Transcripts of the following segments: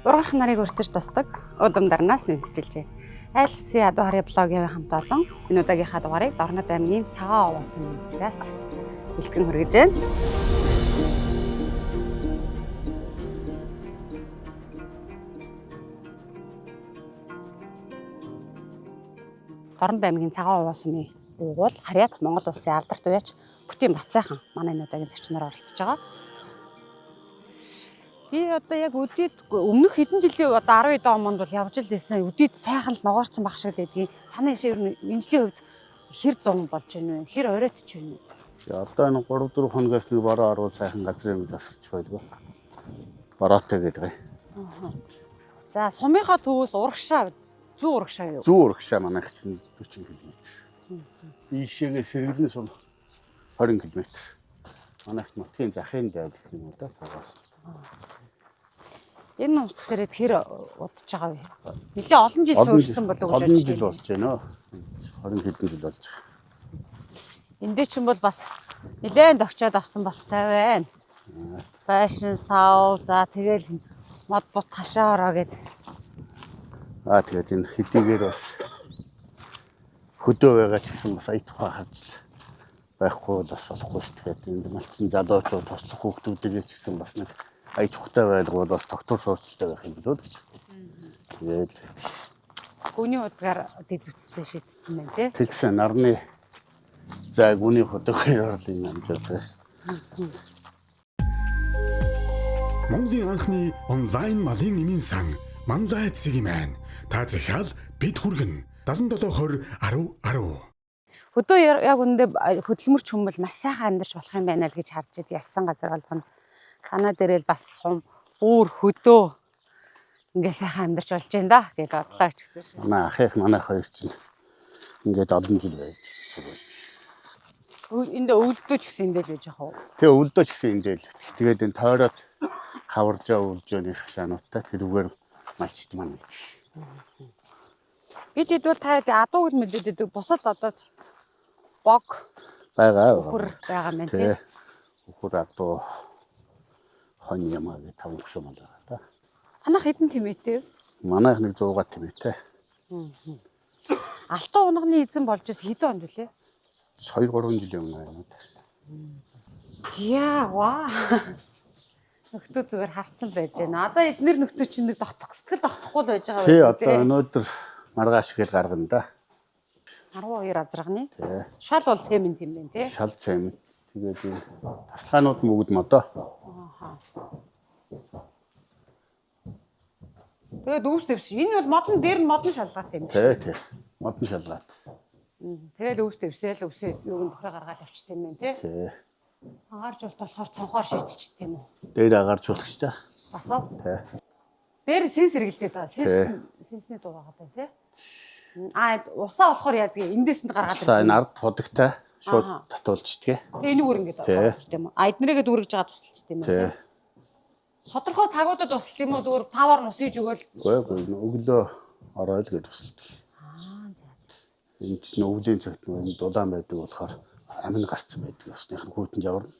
Ургах нарыг өртөж тусдаг удамдарнаас нэгтжилжээ. Айлсын ядуу харьяа блогийн хамт олон энэ удаагийнхаа дугаарыг Дорнод аймгийн Цагаан овоо сүмээс бэлтгэн хүргэж байна. Дорнод аймгийн Цагаан овоо сүмийн уугуул харьяат Монгол улсын алдарт уяач Бүтийн Бацайхан манай энэ удаагийн зочноор оролцож байгаа. Би одоо яг өдийд өмнөх хэдэн жилийн одоо 12 онд бол явж л байсан. Өдийд сайхан л ногоорцсон баг шиг л байдгийг. Таны шиг ер нь энэ жилийн хувьд хэр 100 болж байна вэ? Хэр оройтч байна вэ? Одоо энэ 3-4 хоногоос нэг бороо оруул сайхан газрын засарч байлгүй. Бороотой гэдэг. За сумынхаа төвөөс урагшаа зүүн урагшаа юу? Зүүн урагшаа манайх чинь 40 км. Ийшээгээ сэргэлэн сум 20 км. Манайх нутгийн захын дайр гэх юм уу да цагаас. Энэ утгаараа хэр удаж байгаа вэ? Нэлээ олон жил суурьсан болов уу гэж бодож байна. Олон жил болж байна. 20 хэдэн жил болж байгаа. Эндээ ч юм бол бас нэлээд огчоод авсан болтой байна. Байшин сав за тэгэл мод бут хашаа ороо гэд. Тэгээд энэ хэдийгээр бас хөдөө байгаа ч гэсэн бас ая тухай харж байхгүй бас болохгүй шүү. Тэгэхээр энд малцсан залуучууд туслах хүүхдүүдээ ч гэсэн бас нэг ая тухтай байлгууд бас доктор суурьчилтай байх юм болоо гэж. Тэгээд гүний удаагаар дэд бүтцээ шийдсэн байна тий. Тэгсэн нарны за гүний хөдөөгээр орлын амжилт байсан. Монголын анхны онлайн малын эмийн сан Мандаа цэгмэн та захиал бид хүргэн 7720 1010 Хөдөө яг үндэ хөдөлмөрч хүмүүс маш сайхан амьдарч болох юм байна л гэж харж идэг. Явцсан газар болгоно. Танаа дээрэл бас сум үүр хөдөө ингээ сайхан амьдарч болж байна да гэж бодлоо ч гэсэн. Манай ах их манайх хоёр чинь ингээд олон жил байж байгаа. Энд өвлдөө ч гэсэн эндэл байж яах вэ? Тэгээ өвлдөө ч гэсэн эндэл. Тэгээд энэ тойроод хаваржаа үржөөний хашаануудтай тэрүүгээр малчт маань. Бид хэдвэл та адуу гэл мэдээд бусад одоо бог байгаа. Үхэр байгаа мэн тий. Үхэр адуу хон ямаа гэ 5 хөшөө мал байгаа та. Танах хэдэн тэмээтэй? Манайх нэг 100 тэмээтэй. Алтан унганы эзэн болж хэдэн онд вүлээ? 2-3 жилийн өмнө байна. Зя ваа. Нөхдөө зүгээр харцсан л байж байна. Одоо эднэр нөхдөө чинь нэг сэтгэл тогтохгүй л байж байгаа байх. Тий одоо өнөөдөр маргааш гээд гаргана да. 12 азрагны. Шал бол цемент юм байна тий. Шал цемент. Тэгээд энэ таслахаанууд нь бүгд модоо. Тэгээд өвс дэвс. Энэ бол модон дээр нь модон шалгаад юм. Тий. Модон шалгаад. Тэгээд өвс дэвсээл өвсөө юуг нь тохио гаргаад авчт юм байна тий. Тий. Агааржуулт болохоор цонхоор шийдчихт юм уу? Дээр агааржуулагч та. Бас уу? Тий. Дээр сенс хэрэглэдэг даа. Сенсний дуу байгаа даа тий. Усаа болохоор яадаг эндээсэнд гаргаад ирсэн. Энэ ард худагтай шууд татуулждаг. Тэгээ энэгээр ингэж байна тийм үү? Эднэрийгээ дүүргэж байгаа тусалчт юм тий. Тодорхой цагуудад тусалт юм уу? Зүгээр павар нь усхийж өгөөл. Үгүй өглөө ороод гэж тусалдаг. За. Энэ чинь өвлийн цагт нэг дулаан байдаг болохоор амин гарцсан байдаг. Усных нь хүүтэн жаварна.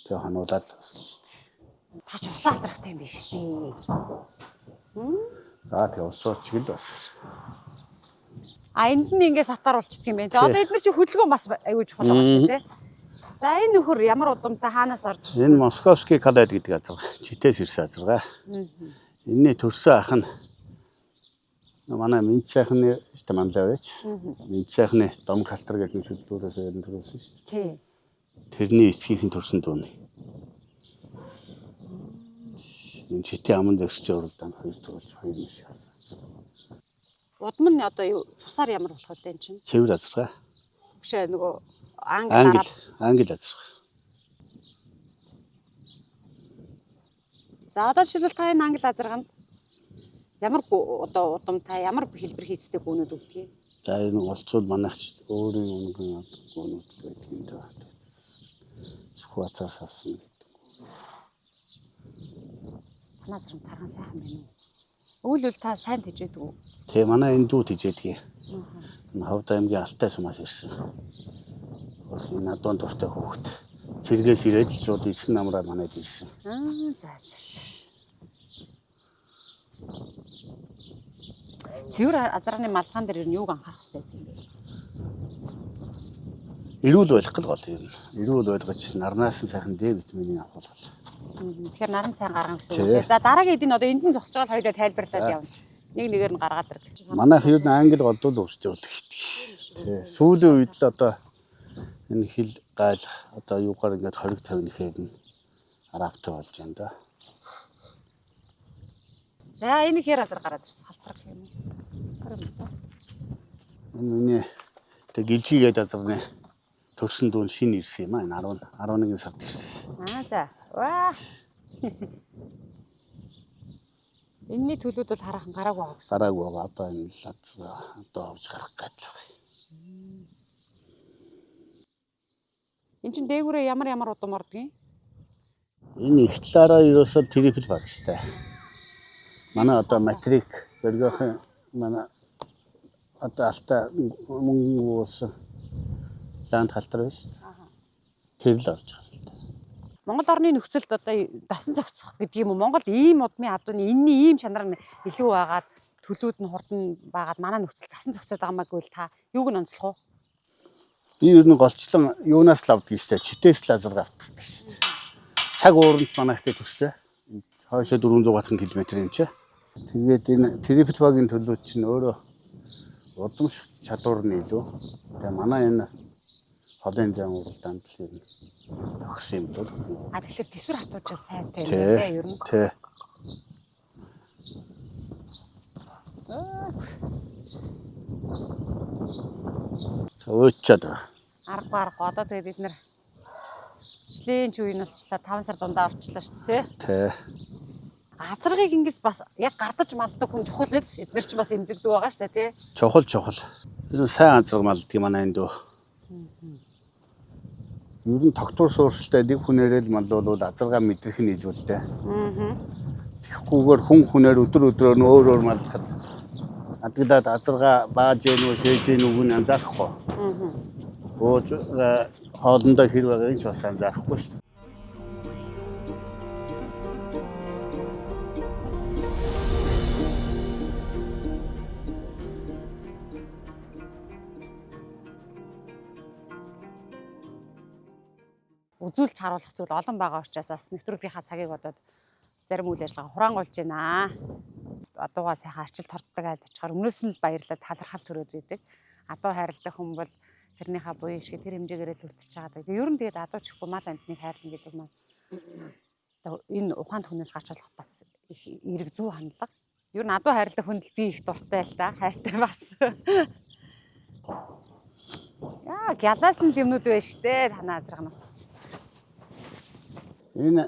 Тэгээ хануулаад тусалчдаг. Та ч улаан азрахтай юм биш үү? Тэгээ усууч гэл бас. Энд нь ингэ сатаар болчихдөг юм байна. Одоо эдгээр чи хөдөлгөөн бас аюул чухал байгаа шүү дээ. За энэ нөхөр ямар удамтай хаанаас орж ирсэн? Энэ Московский калад гэдэг азарга. Читээс ирсэн азарга. Энэний төрсөн ах нь манай Минц сайхны Манлай байж. Минц сайхны дом калтар гэдэг нь шүлдүүрээс өрн төрүүлсэн шүү дээ. Тий. Тэрний эцгийнхэн төрсөн дүүнэ. Энэ читээ аман дэгч уралдаан 2 төрүүлж 2 нь шаарсан. Удам нь одоо юу цусаар ямар болох вэ энэ чинь? Цэвэр азарга. Бишээ нөгөө англи азарга. За одоо жишээлбэл та энэ англи азарганд ямар одоо удамтай ямар хэлбэр хийцтэй гүнүүд өгдөг юм? За энэ олцвол манайч өөрийн өнгөн гүнүүд л байдаг юм даа. Сүхбацаас авсан гэдэг. Танаа зарим тархан сайхан байна уу? Өглөөл та сайн тэжээдэг үү? Тэ манай энэ дүү тэжээдэг. Энэ Ховд аймгийн Алтай сумаас ирсэн. Энэ надад дуртай хүүхэд. Цэргээс ирээд л шууд ирсэн намраа манайд ирсэн. За. Цэвэр азарганы малгаан дээр юу анхаарах хэрэгтэй юм бэ? Эрүүл байх гол гол юм. Эрүүл байлгаж нарнаас нь сайхан Д витаминыг авах. Тэгэхээр наран сайн гаргана гэсэн үг. За дараагийн эдийн одоо энд нь зогсож байгаа хоёулаа тайлбарлаад явна. Нэг нэгээр нь гаргаад ирэх. Манайх юу н англи голдууд өөрсдөө бол ихтэй. Тий. Сүүлийн үед л одоо энэ хил гайл одоо юугаар ингээд 20 50 нэхээр нь аргатай болж байна да. За энэ хэр азар гараад ирсэн салбар гэх юм уу? Энэ миний тэг гэлжигээд азарны төрсөн дүүн шинэ ирсэн юм аа. Энэ 11 сард ирсэн. За. Ваа. Энэний төлөвд бол хараахан гараагүй байгаа гэсэн. Гараагүй байгаа. Одоо энэ л одоо овж гарах гэдэг байгаа. Энд чинь дээгүүрээ ямар удам ордгийг? Энэ их талаараа ерөөсөө трипл багштай. Манай одоо матрик зоргиохон манай одоо алта мөнгө уусан ланд халтар биш. Тэр л орж байгаа юм л да. Монгол орны нөхцөлд одоо дасан зохицох гэдэг юм уу? Монголд ийм удмын адууны энэний ийм чанар нь илүү байгаад төлөвд нь хурдан байгаад манай нөхцөл дасан зохицоод байгаа маа гэвэл та юуг нь онцлох вэ? Би ер нь голчлон юунаас л авдаг штэ. Читээс л азар авдаг штэ. Цаг ууранд манайхтай төстэй. Хойшоо 400 км юм чи. Тэгээд энэ трипл багийн төлөв чинь өөрөө удамших чадварны илүү. Тэгээ манай энэ холын зам уралдаанд л юм тохирсон юм бол. Тэгэхээр төсвөр хатуужил сайтай юм байна ер нь. Тий. Цаочаад байгаа. Арга одоо тэгээд бид нэр жилийн ч үе нь болчлаа 5 сар дундаа орчлоо шүү дээ тий. Азаргыг ингээс бас яг гардаж малдаг хүн чухал биз эдгээр ч бас эмзэгдэг байгаа шүү дээ тий. Чухал. Энэ сайн азарг малдаг манай энд дөө. Ер нь тогтвор сууршилтай нэг хүнээрээ л малвал азаргаа мэдрэх нь илүү л дээ. Тэгэхгүйгээр хүнээр өдрөөр нь өөр малдахад адилаад азаргаа бааж гэнүү шээж гэнүүг нь анзаарахгүй. Бууж хоолндоо хэр байгааг ч бас анзаарахгүй шүү дээ. Үзүүлж харуулах зүйл олон байгаа учраас бас нэвтрүүлгийнхаа цагийг бодоод зарим үйл ажиллагаа хураангуулж байна. Адуугаа сайхан арчилд хорддог айлд очихоор өмнөөс нь л баярлаад талархал төрөөд идэг. Адуу хайрладаг хүн бол тэрнийхээ буян шиг тэр хэмжээгээр л өртөж байгаа. Ер нь тэгээд адуу чихгүй мал амьтныг хайрлан гэдэг нь энэ ухаанд хүнээс гарч болох бас их эрг зүй хандлага. Ер нь адуу хайрладаг хүнд л би их дуртай л да. Хайртай бас. Яа, гялаас нь юмнууд байна штэ. Танаа азарга нуцчихсан. Энэ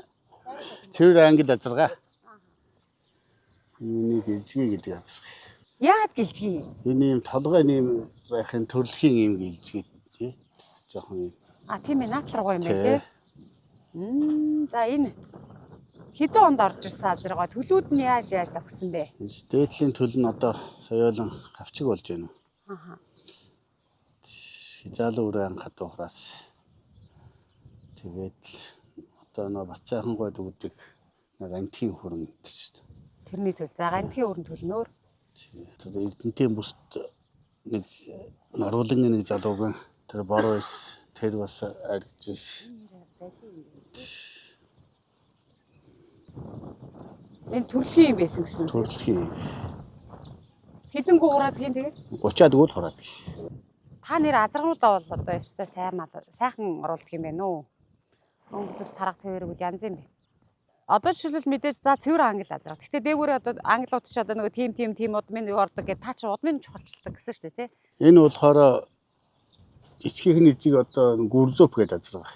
цэвэр англи азарга. Миний гэлжгээ гэдэг азарга. Яагаад гэлжгээ? Энэ юм толгой нэм байхын төрөлхийн юм гэлжгээ. Жохон юм. Тийм ээ, наадлар гоё юм байна тий. За энэ хэдэн онд орж ирсэн азарга төлүүд нь яаж тавьсан бэ? Дээдлийн төлөв нь одоо соёолон авчиг болж байна. Хизаалуу үрэн хатуухраас тэгээд одоо нөө бацаахан гойд өгдөг нэг антгийн хөрөн гэдэг чинь. Тэрний төл. За антгийн хөрөн төлнөөр. Тэр Эрдэнтийн бүст нэг Норуулын нэг залууг тэр борооис тэр бас аргижсэн. Энэ төрөлхийн юм байсан гэсэн үү? Төрөлхийн. Хэдэн гоо ураад гин тэгээд? 30-аад гол хураад. Та нэр азаргнуудаа бол одоо өстой сайхан оруулдаг юм байна уу? Монголоос тарах твэрэг үл янз юм бэ. Одоо жишээлбэл мэдээж за цэвэр англи азарга. Гэхдээ дээгүүрээ одоо англиуд ч одоо нэг тим удмын ордог гэдэг та чи удмын чухалчилдаг гэсэн шүү дээ тий. Энэ болохоор эцгийнх нь эцэг одоо гүрзөп гэдэг азарга.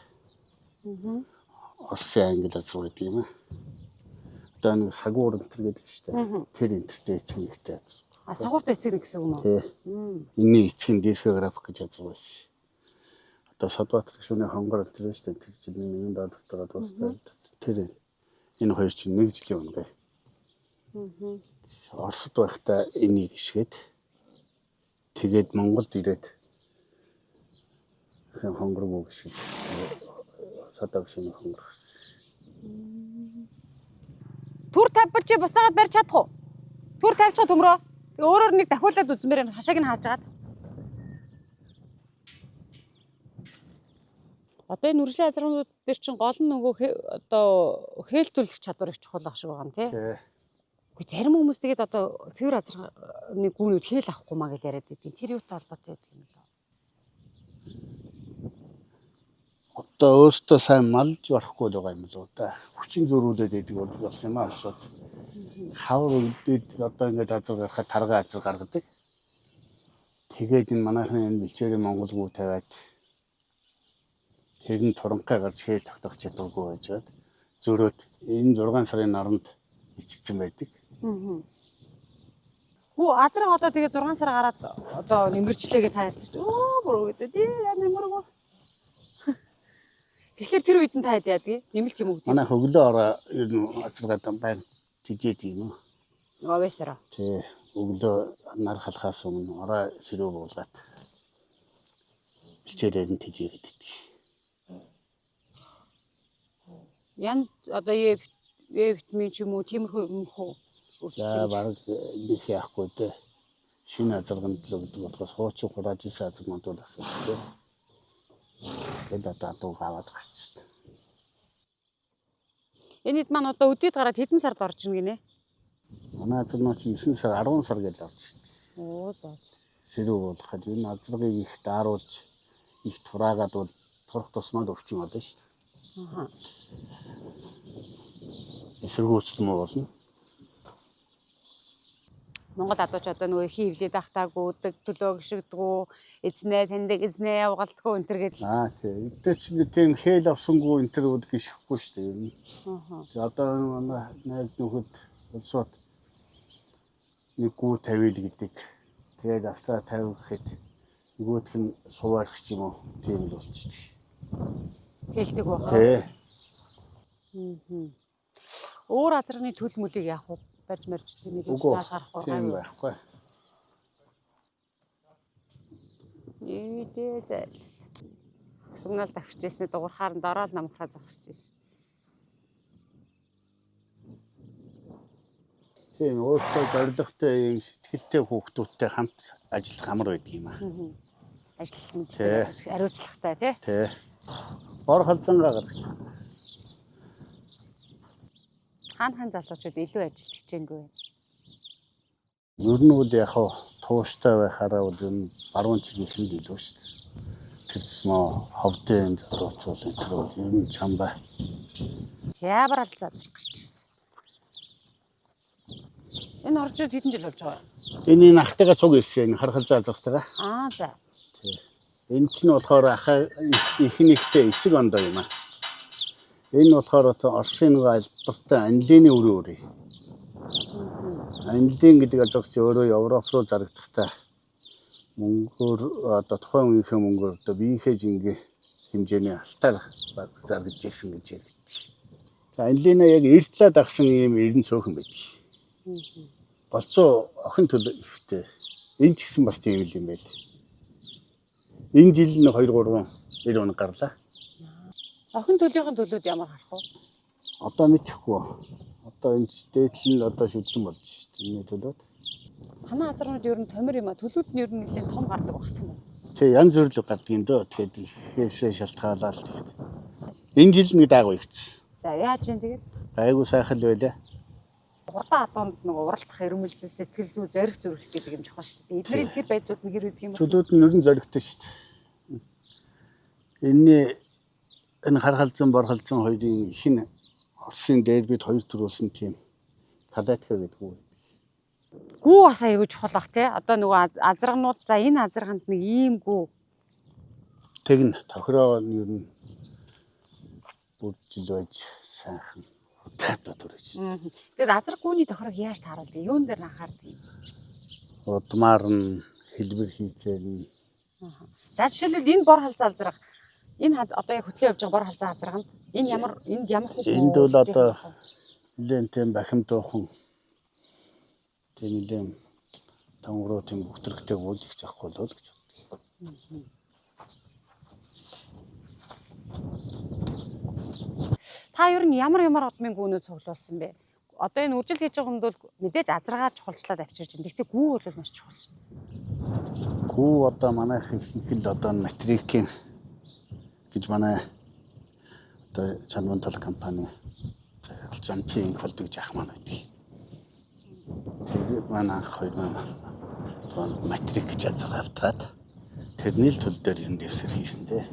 Орсын англи азарга гэдэг юм аа. Одоо нэг сагуур энэ гэдэг шүү дээ. Тэр энтертэй эцгийнхтэй азарга. Сагууртай эцэг гэсэн үг юм уу? Энэний эцэг нь дискографик гэж азарга байсан. Одоо Содбаатар гүшүүний хонгор тэр шүү дээ. Тэр жилийн $1 дараа дуустай. Тэр энэ хоёр чинь 1 жилийн өмнө. Оросд байхдаа энийг ишгээд тэгээд Монголд ирээд хонгор мөг шиг Содбаатар гүшүүний хонгор. Түр тавьж буцаагаад барьж чадах уу? Түр тавьчих төмрөө. Тэгээ өөрөөр нэг дахиулаад үзмээр юм хашааг нь хаажгаад. Одоо энэ үржлийн азаргууд дээр чинь гол нь нөгөө одоо хээлтүүлэх чадвар их чухал ах шиг байгаа юм тий. Гэхдээ зарим хүмүүс тэгээд одоо цэвэр азарганы гүүнүүд хээл авахгүй маа гэж яриад байдیں۔ Тэр юутай холбоотой байдаг юм лөө? Одоо өөртөө сайн малж барахгүй байгаа юм л уу да. Хүчин зөрүүлээд байдаг болох юм аа асуудал. Хавар үлдээд одоо ингээд азар гарахад тарга азар гаргадаг. Тэгээд энэ манайхны энэ бэлчээрийн Монгол гүү тавиад тэгэн туранхай гарч хээ тогтох чадваргүй байжгаад зөрөөд энэ 6 сарын наранд ичсэн байдаг. Хүү азраг одоо тэгээ 6 сар гараад одоо нэмэрчлээ гэж таарсан чинь өө бүр өгдөө тий нэмэргүй. Тэгэхээр тэр үед нь таад яадаг нэмэлт юм өгдөг. Манайх өглөө ороо ер нь азаргаад баян тижээд юм уу. Нөгөө вэсэрэ. Тий өглөө нар халахаас өмнө ороо сэрүү буулгаад бэлчээрээр нь тижээгээд идэх. Ян одоо Е витамин ч юм уу тиймэрхүү юм хөө За баг их яахгүй дээ. Шинэ азарганд л өгдөг болохоос хуучин хурааж исэн азаргууд бол асуудалтай. Тэгээд одоо адуу аваад гарчихсан. Энэ хэд маань одоо өдөөд гараад хэдэн сард орж ийн гинэ? Манай азарнууд 9 сар 10 сар гэж орж ирсэн. Оо за. Сэрүү болгоход энэ азаргыг их дааруулж их тураагаад бол турах тусмаад өвчин болно шүү дээ. Аха. Эсэргүүцэл муу болно. Монгол адууч одоо нөгөө хийвлээд ахтаагүй төлөө гიშгдэггүй эзнээ таньдаг эзнээ угаалтгүй энэ төр гэдэл. Тий. Эдгээр чинь тийм хэл авсангүй энэ төр үд гიშхгүй шүү дээ юм. Аха. Тэгээ одоо манай найз нөхөд улсууд нэг гүү тавил гэдэг. Тэгээд авцаа тавих гэхэд нөгөөх нь суваарх ч юм уу тийм л болчихсон. Хэлдэг байх. Тий. Өөр азрагны төл мөлийг яах вэ? Барьж марж тийм үү? Нааш гарахгүй тийм байхгүй. Ийдээ зайл. Сумнал давчижсэн дуурхаар нь дороод намхраа зогсож шээ. Тийм өөртөө зоригтой юм сэтгэлтэй хүүхдүүдтэй хамт ажиллах амар байдаг юм аа. Ажил мэдээ ариуцлагатай тий. Тий. Бор халзангаа гаргаж. Хаан залуучууд илүү ажил хичээнгүй. Ер нь бол яг хаа тууштай байхаараа бол энэ баруун чиг ихэнд илүү шүү дээ. Тэрсмөө ховдын залуучууд энэ төр бол ер нь чамбай. Зябрал зазар гарчсан. Энэ оржууд хэдэн жил болж байгаа юм? Энэ ахтайгаа цуг ирсэн энэ хархал заазгартайгаа. Аа за. Тий. Энэ чинь болохоор ахаа ихнийхтэй эцэг ондоо юм аа. Энэ болохоор Оросын нэг алдартай анилины өрөө. Анилин гэдэг азарч өөрөө Европ руу зарагдахтай. Мөнгөөр одоо тухайн үеийнхээ мөнгөөр одоо биеийнхээ жингээ хэмжээний алтаар заргаж ирсэн гэж яригддаг. Анилина яг эртлээ дагсан ийм эрен цөөхөн байдаг. Голцоо охин төлөө ихтэй. Энэ ч гэсэн бас тийм л юм байл. Энэ жил нь 2-3 эр өнө гарлаа. Охин төлөвийн төлөөд ямар харах вэ? Одоо мэдэхгүй. Одоо энэ дээдл нь одоо шүдлэн болж шүү дээ. Энэ төлөөд. Танай азарнууд ер нь томир юм а. Төлөвд нь ер нь нэлээд том гардаг багт юм уу? Тэг янз бүр л гардаг юм дөө. Тэгэхээр ихээсээ шалтгаалаад тэгээд. Энэ жил нэг даагуу игцсэн. За яаж юм тэгээд? Айгуу сайхан л байлаа. Урдаа адуунд нөгөө уралдах эрмэлзэл сэтгэл зүй зориг зүрх гэдэг юм чухал шүү дээ. Эдгээр тэр байдлууд нь хэр үдэг юм бэ? Төлөөд нь ер нь зоригтой шүү дээ. Энэ хархалзан борхалзан хоёрын хин Оросын дербид хоёр төрүүлсэн тийм кадатка гэдэг үү. Гүү бас аягүй чухал бах тий. Одоо нөгөө азаргнууд за энэ азарганд нэг ийм гүү. Тэгнь тохироо нь ер нь бүржил байж сайхан татаа төрөж. Тэгээд азарг гүүний тохирог яаж тааруулдаг? Юун дээр анхаардаг юм? Удмаар нь хэлбэр хийцээр нь. За жишээлбэл энэ бор халзаа азарга энэ одоо яг хөтлөө явж байгаа бор халзаа азарганд энэ ямар хөө? Энд бол одоо нэлээд тийм бахимдуухан тийм нэлээд тангруу тийм бүхтэрхтэй уулзах захгүй л гэж боддог. Та ер нь ямар удмын гүүнөө цуглуулсан бэ? одоо энэ үржил хийж байгаа хүнд бол мэдээж азаргаа чухалчлаад авчирч байна. Гэхдээ гүү бол маш чухал шин. Гүү одоо манайх их л одоо матрикийн гэж манай одоо Чанмантал компани захиалж амцын инх болдог жах маань байдаг. Тэгээд манай 2000 матрик гэж азар автраад тэрний л төл дээр юм дэвсэр хийсэн дээ.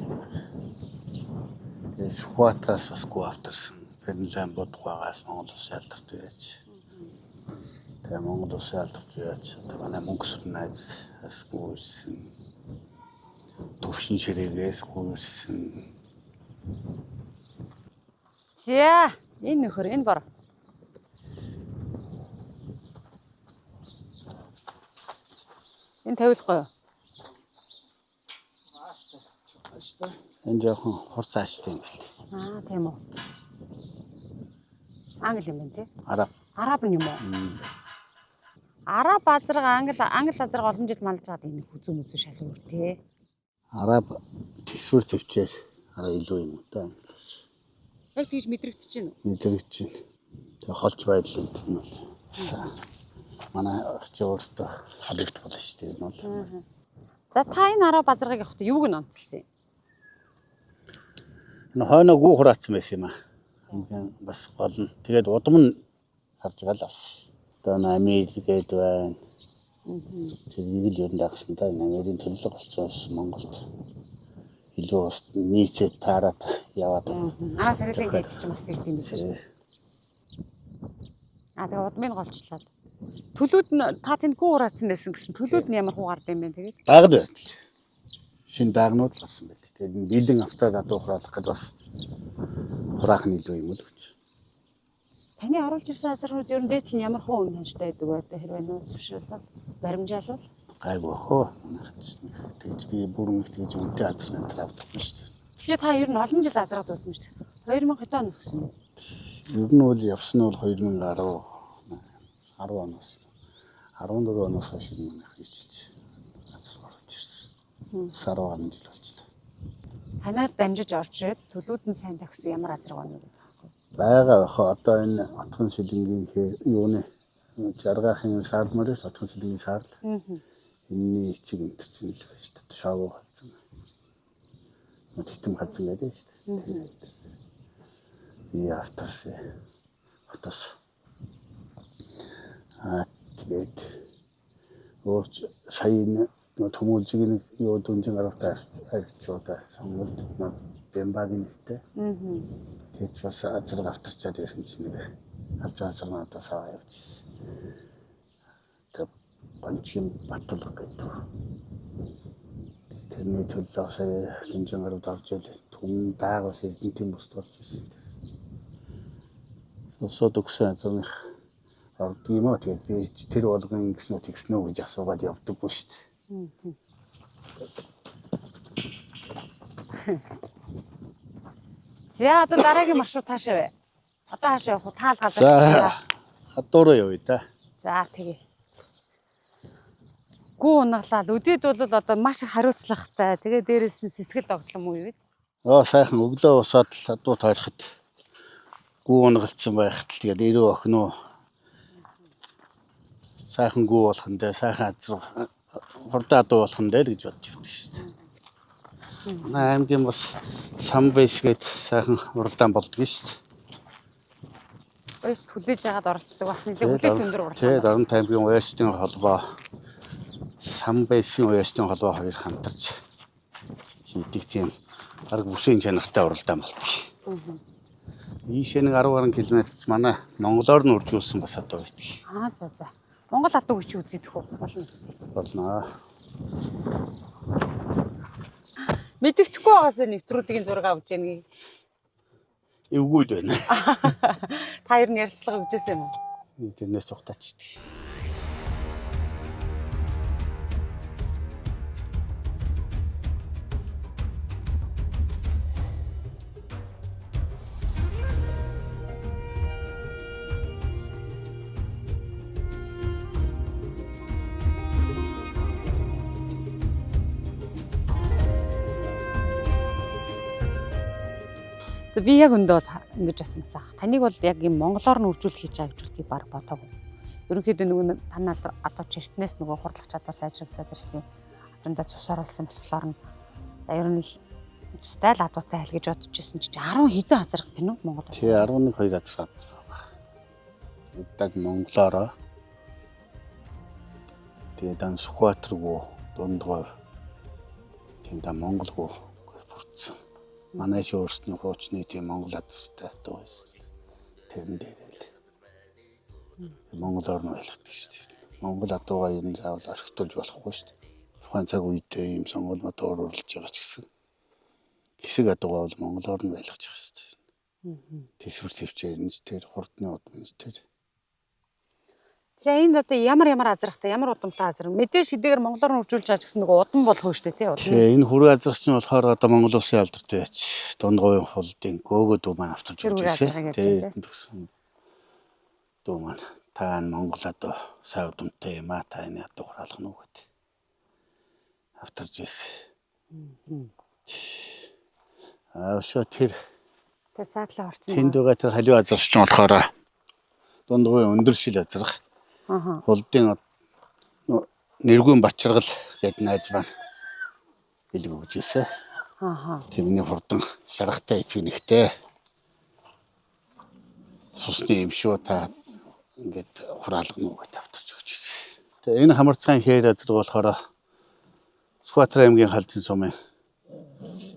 Тэгээд Сүхбаатараас бас гүү авторсон. Фернлайн бодгоогаас Монгол Улсын алдарт байж. Тэгээд Монгол Улсын алдарт байж одоо манай мөнгөсөр найзаас гүүрсэн. Төвшин ширээгээс гүүрсэн. За энэ нөхөр энэ бор. Энэ тавилахгүй юу? Энэ жоохон хурц ааштай юм бэл. Аа тийм үү. Англи юм байна тий? Араб нь юм уу? Араб азраг англи азраг олон жил малж байгаа энэ хүзүү шал өөр тий. Араб төсвөр төвчээр араа илүү юм уу та англиас. Яг тэгж мэдрэгдэж байна уу? Мэдрэгдэж байна. Тэгээ холч байдлын юм бол манай чи өөртөө халигт болно шүү дээ энэ бол. За та энэ араб азрагыг явахдаа юуг нь онцлсан юм? Энэ хойноо гүү хураацсан байсан юм аа. Хамгийн бас гол нь. Тэгээд удам нь харж байгаа л авсан. Одоо Америкэд байна. Тэрийг л ер нь дагсан та энэ Америкийн төлөв болсон Монголд. Илүү бас нийцээ таарад яваад байна. Хэрэглэн гэж ч бас тэгдэм биш. Тэгээ удмыг голчлаад. Төлүүд нь та тэнд гүү хураацсан байсан гэсэн төлүүд нь ямар хуу гард юм бэ тэгээд? Дагд байтал. Шинэ дагнууд гарсан байт. Тэгээд энэ бэлэн автаа гадуу хураалах гэдээ бас хураах нь илүү юм л гэж. Таны оруулж ирсэн азаргууд ер нь дээдл нь ямар хуу үнэнштэй байдаг вэ? Хэрвээ нууц зөвшөөрлөл, баримжаалвал гайгүй хоо. Тэгж би бүрэн их тэгж үнэтэй азар надад авдаг шүү дээ. Тэгэхээр та ер нь олон жил азарга зуусан шүү дээ. 2000 оноос гэсэн юм. Ер нь бол явсан нь бол 2010 оноос 14 оноос хойш манайх хийчих азар оруулж ирсэн. Сар гаруй жил болчихлоо. Танаар дамжиж орж ирээд төлүүд нь сайн тагсан ямар азар байна вэ? Бага хаа одоо энэ отхон сэлэнгийн юуны жаргахын саалмаар отхон сэлэнгийн саал. Энэний эцэг энтер чинь л байна шүү дээ. Шоогоо халдсан. Тэтэм халдсан байдаг шүү дээ. Би автоос тэгээд өөрч сая төмөлжиг нэг юу дүнжин гарахтаа аригчудаа сонголт бэмбагийн нэртэй. Тэгж бас азраг авторчаад байсан чинь нэг алж азар надаас аваа явчихсан. Тэг банчгийн Батулга гэдэг. Тэрний төлөө сая дүнжин гарахт орж ийл түн даагаас эрдэнтийн бусд орж ирсэн. Сосод өгсөн азарных ордог юм аа тэгээд би тэр болгон ингэснүү тэгснүү гэж асуугаад явдаггүй шүү дээ. За одоо дараагийн маршрут хаашаа вэ? Одоо хаашаа явах вэ? Таал газар. За хадуураа явъя да. За тэгээ. Гүү унаглал өдөөд бол одоо маш их хариуцлагатай. Тэгээ дээрээс нь сэтгэл догтлон муу юу вэ? Сайхан өглөө усаад л хадуу таарахад гүү унгалцсан байхад л тэгээд ирүү охиноо сайхан гүү болох нь дээ сайхан азар хурдаа дуу болох нь дээ л гэж бодож байдаг шүү дээ. Манай аймгийн бас самбайс гээд сайхан уралдаан болдгоо шүү дээ. Оёч хүлээж яагаад оролцдог бас нэлээд хүлээж өндөр уралдаан. Тэгээд Орон аймгийн уяачдын холбоо самбайсын уяачдын холбоо хоёр хамтарч хийдэг тийм арга бүсийн чанартай уралдаан болдог. Ийшээ нэг 10 гаруй километр манай Монголоор нь үржүүлсэн бас адуу байдаг. За. Монгол адуу гэж үздэг хөө болно шүү дээ. Болно. Мэддэхгүй байгаас нэвтрүүлгийн зураг авч яана. Эвгүүд байна. Та ер нь ярилцлага өгчээсэн юм уу? Би тэрнээс ухтаачдаг. Би яг өндөө ингэж бодсон байсан. Таныг бол яг юм монголоор нь үржүүлэх хийж байгаа гэж би баг бодоогүй. Ерөнхийдөө нөгөө танаа одоо ч эртнээс нөгөө хурдлах чадвар сайжрагдаад ирсэн. Адундаа цус оруулсан болохоор нь ер нь стайл адуутай айл гэж бодож ирсэн чи 10 хэдэн хазарх гэнэ үү Монгол? Тий 11 2 хазарх байгаа. Удаг монголоор тэгээ дан Сүхбаатаргүй дундгой тийм да монголгүй бүрдсэн. Манай ч өөрсдний хуучны тийм монгол азартай дуу байсан. Тэрэн дээрээ л монголоор нь ойлгодог шүү дээ. Монгол адуугаа юм заавал орхитуулж болохгүй шүү дээ. Тухайн цаг үедээ ийм сонгуульнууд уруулж байгаа ч гэсэн хэсэг адуугаа бол монголоор нь ойлгож байгаа шүү дээ. Тэсвэр төвчээр нь тэр хурдны удам нь тэр. За энэ одоо ямар азархтай ямар удамтай азар. Мэдээж шидэгээр монголоор нь үржүүлж байгаа гэсэн нөгөө удам болох шүү дээ тий. Тэгээ энэ хүрээ азарч нь болохоор одоо Монгол улсын алдартай яач дундгойн хулдын гоогөө дүү маань авторж өгч ирсэн. Тэгээ тэгсэн дүү маань та Монгол одоо сайн удамтай юм а та энэ адуу хураалах нь үгээд авторж ирсэн. Шо тэр заадлаа орцсон. Тэнд байгаа тэр халиваа азарч нь болохоор дундгойн өндөр шил азарх. Хулдын нэргүүн бачаргал гэдэг найз маань бэлэг өгч ирсэн. Тэрний хурдан шаргатай эцэг нэгтэй. Сусны юм шүү та ингээд хураалгана уу гэж авторч өгч ирсэн. Тэгээ энэ хамарцгаан хээр азар болохоор Сүхбаатар аймгийн халдын сумын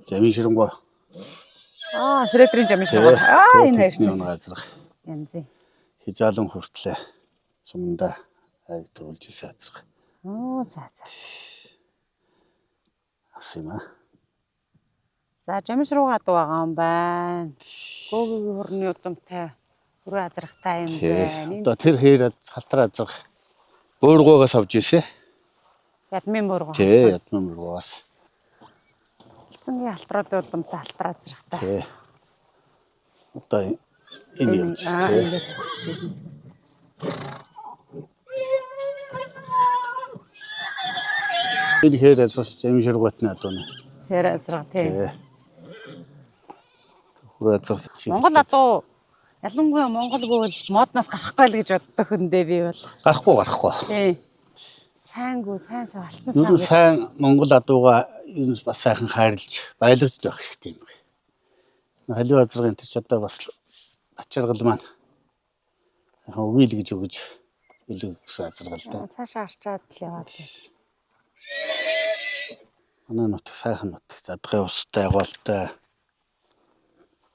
Жамин Ширэнгой. Срэдрийн Жамин Ширэнгой. Энэ хайрчсан. Азарх. Янзын. Хизаалан хүртлээ суманда айг төрүүлж ирсэн азарх. За. Авсан юм аа. За Жамин Ширэнгой адуу байгаа юм байна. Гөөгийн хурны удамтай хүрээ азархтай юм байна. Одоо тэр хээр халтар азарх өөргөөс авч ирсэн. Ядмын бургоо. Тий, ядмын бургоос. Цэнгийн алтраад удамтай алтар азархтай. Тий. Одоо энэ юм тий. Энэ хээр азарч Жамин Ширэнгойт надад. Хээр азарх тий. Хүрээ азарх. Монгол адуу ялангуяа монголгүй бол модноос гарахгүй л гэж боддог хөндөө би бол. Гарахгүй. Тий. Сайнгүй сайн алтан Юу сайн монгол адууга юу бас сайхан хайрлж баялагж байх хэрэгтэй юм байна. Халиваа азаргын тэр ч одоо бас ачааргал маань үгийл гэж өгж илэг гэсэн азаргал да. Цаашаа арчаад л яваад. Манай нутаг сайхан нутаг. Задгай устай, агуултай,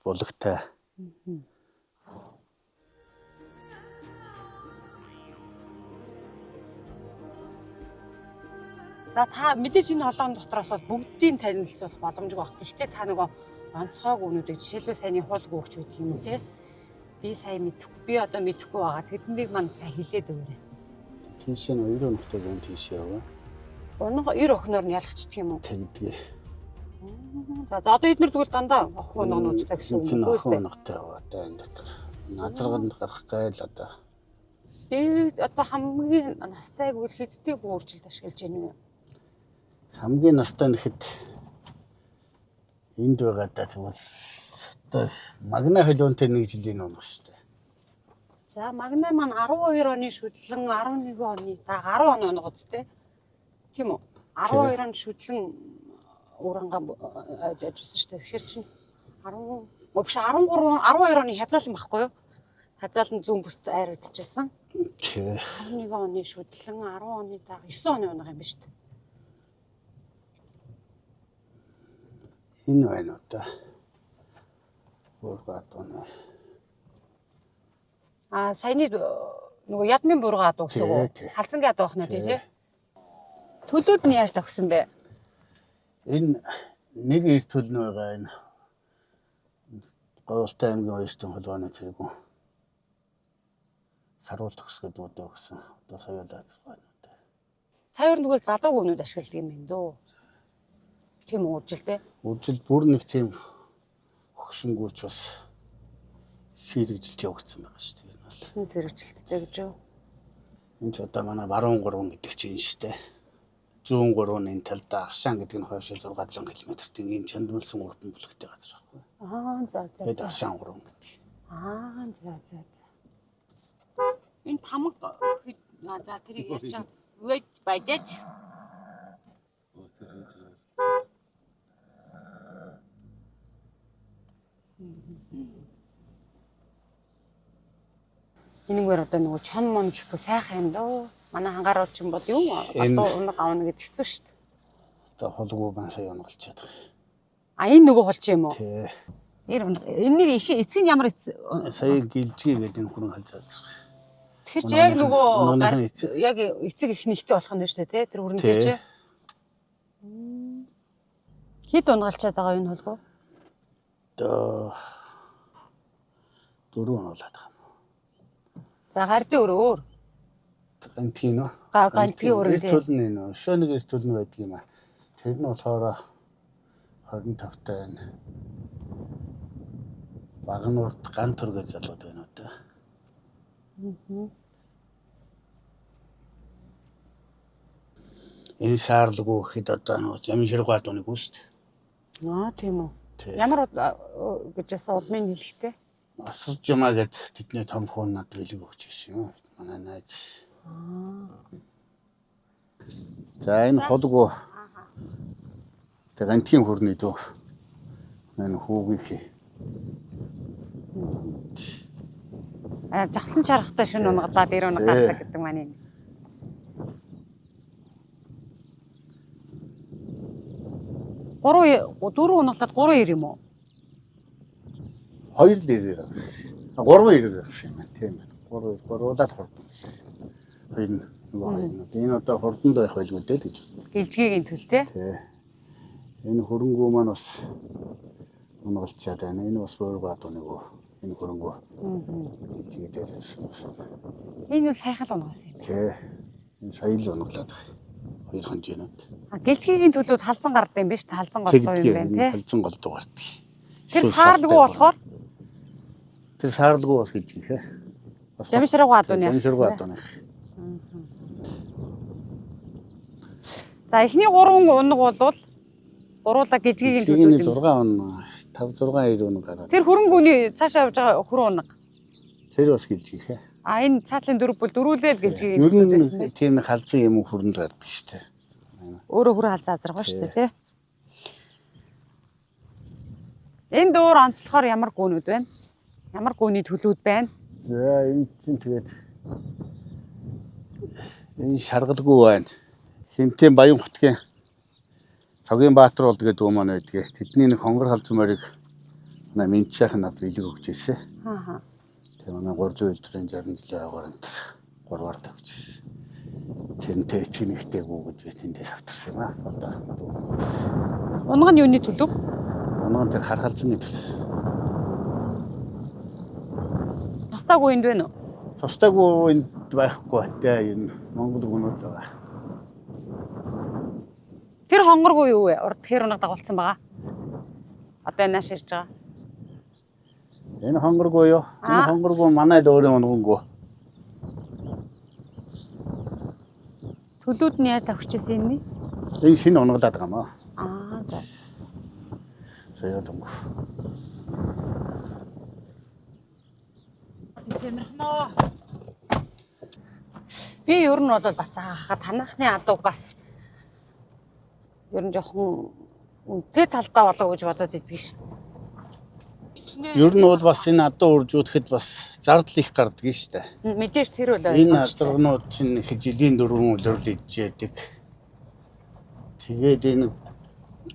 булагтай. За та мэдээж энэ олон дотроос бол бүгдийг танилцуулах боломжгүй байх. Гэхдээ та нөгөө онцгойг үнүүдийг жишээлбэл сайн хуулгүй өгч байдаг юм уу те? Би сайн мэдэхгүй, би одоо мэдэхгүй байгаа. Тэднийг манд сайн хэлээд өгөөрэй. Тийш нь 90 өнөртэй гон тийш яваа. Унага 90 охиноор нь ялгчдаг юм уу? Тэгдгээ. За одоо эднэр тэгвэл дандаа охин оногнуудтай гэсэн үг үү? Охин оногтой яваа да энэ дотор. Назарганд гарах гайл одоо. Би одоо хамгийн настайг үл хэдтэй бүржилд ашиглаж байна вэ? Хамгийн настай нэхэд энд байгаа даа тэгвэл одоо магна хэлүүнтэй 1 жилийн унах шүү дээ. За магна маань 12 оны шүтлэн 11 оны да 10 оны онгоц те. Тийм үү? 12 оны шүтлэн уранга ажилласан шүү дээ. Тэгэхээр чинь 10 биш 12 оны хязаалан багхгүй юу? Хязаалан зүүн бүст айрагдчихсан. Тий. 11 оны шүтлэн 10 оны да 9 оны унах юм биш үү? Энэ байна уу та. Бургад оноо. Саяны нөгөө ядмын бургаа адуу гэсэн үг. Халзангийн адуу охноо тий. Төлөөд нь яаж тогсон бэ? Энэ нэг эрт төлн байгаа энэ. Говьлтай аймгийн оюутан холбооны тэргүүн. Саруул төгс гэдэг үдээ өгсөн. Одоо соёл азар байна. Та ер нь тэгвэл залууг өнүүд ашигладаг юм байна дөө. Тийм үржилтэй. Үржил бүр нэг тийм хөгшингүүч бас сэрэгжилт явагдсан байгаа шүү дээ. Бизнес сэрэгжилттэй гэж юу? Энэ ч одоо манай баруун 3 гэдэг чинь шүү дээ. Зүүн 3-ын энэ талд Аршаан гэдэг нь хойшоо 6-7 км тийм ийм чандмалсан урдан бүлэгтэй газар байхгүй. За. Тэгээд Аршаан 3 гэдэг. За. Энэ тамга за тэрийг яаж чам вэж бажаач. Энэгээр одоо нөгөө чон мон гэхгүй сайхан юм дөө. Манай хангаарууд ч юм бол юу одоо унаг авна гэж хэцүү шүү дээ. Одоо холгүй маань сая унгалчаад байгаа. Энэ нөгөө холч юм уу? Тий. Энэний эцэг нь ямар Сая гэлжгээ гэдэг энэ хүрэн халзаацсан. Тэгэхээр ч яг нөгөө яг эцэг их нэгтэй болох нь шүү дээ, тэр хүрэнтэй ч. Хэд унгалчаад байгаа энэ холгоо? Одоо 4 унгалаад байгаа. За гардын өөр. Гантгийн нөө. Гантгийн өөр үү? Эртүүл нь нөө. Шөнөг эртүүл нь байдаг юм аа. Тэр нь болохоор 25 таа байна. Багнуурт ган тур гэж залууд байна уу та. Энэ шаардлагагүй хэд одоо нэг замын ширгуад уныг үст. Тийм үү. Ямар гэж ясаа удмын хэлэхтэй? Асууж юмаа гэд тэдний том хүн над билэг өгч ирсэн юм. Манай найз. За энэ холгоо. Тэг антгийн хөрний дөө. Энэ хүүгийнхээ. Жахлан чарахтай шин унгадлаа дээр унгадаг гэдэг маань юм. Дөрөв унгалаад 3 ир юм уу? 2 л ирээ гарсан. 3 ирээ гарсан юм байна. Тийм байна. 3-уулаад хурдан гэсэн. Хоёр нь нөгөө хоёр нь. Энэ одоо хурданд байх байлгүй дээ л гэж. Гэлжгээгийн төл те. Тий. Энэ хөрөнгөө маань бас унгалчаад байна. Энэ бас бөөргөө одоо нөгөө энэ хөрөнгөө. Гэлжгээ дээрсэн. Энэ бол сайхан л унгалсан юм байна. Тий. Энэ сая л унгалаад байгаа. 2 хонжинууд. Гэлжгээгийн төлөд халзан гардаг юм биш үү? Халзан голдуу юм байна те. Халзан голдуу гардаг. Тэр саарлгүй болохоор тэр саарлгүй бас гэж ихэ. Жамширгуу адууны. Жамширгуу адууны. За эхний 3 унаг болвол гуруула гижгийн төлөв 6 он 5 6 2 унаг гараад. Тэр хөрөнгөний цаашаа явж байгаа хөрөн унаг. Тэр бас гэж ихэ. Энэ цаатлын дөрвөл гижгийн төлөв байсан. Ер нь тийм халзан юм хөрөнд гардаг штэ. Өөрөө хүрээ халзан азрах ба штэ тий. Энэ дөөр онцлохоор ямар гүнүүд байна? Ямар гүний төлөвүүд байна? За энэ чинь тэгээд энэ шаргалгүй байна. Хинтэн Баян хотгийн Цагийн Баатар бол тэгээд дүү маань байдгийг. Тэдний нэг хонгор халзан морийг манай минь сайхан над билэг өгч ирсэн. Тэгээ манай 3 өдрийн 60 жилийн агаар энэ 3-аар тавьж ирсэн. Тэрнтэй эцэг нэгтэйгүү гэж би тэндээс авчирсан юм аа. Унаг нь юуны төлөв? Унаг нь тэр хар халзаны төлөв. Тустаагүй энд байна уу? Тустаагүй энд байхгүй батай энэ Монгол гүнүүд байгаа. Тэр хонгоргүй юу вэ? Урд тэр унаг дагуулсан байгаа. Одоо энэ нааш ирж байгаа. Энэ хонгоргүй юу? Энэ хонгоргүй манай л өөрийн унгангөө. Төлүүд нь яаж тавьчихсан энэ? Энэ шинэ унгалаад байгаа юм аа. За. Сая дөнгө. Би ер нь бол бацаагаа танахны адуу бас ер нь жоохон үнэтэй талдаа болоо гэж бодоод идэх шүү дээ. Ер нь бол бас энэ адуу үржүүлэхэд бас зардал их гардаг шүү дээ. Мэдээж тэр бол энэ азаргнууд чинь их жилийн 4 өдрөл идчихэдэг. Тэгээд энэ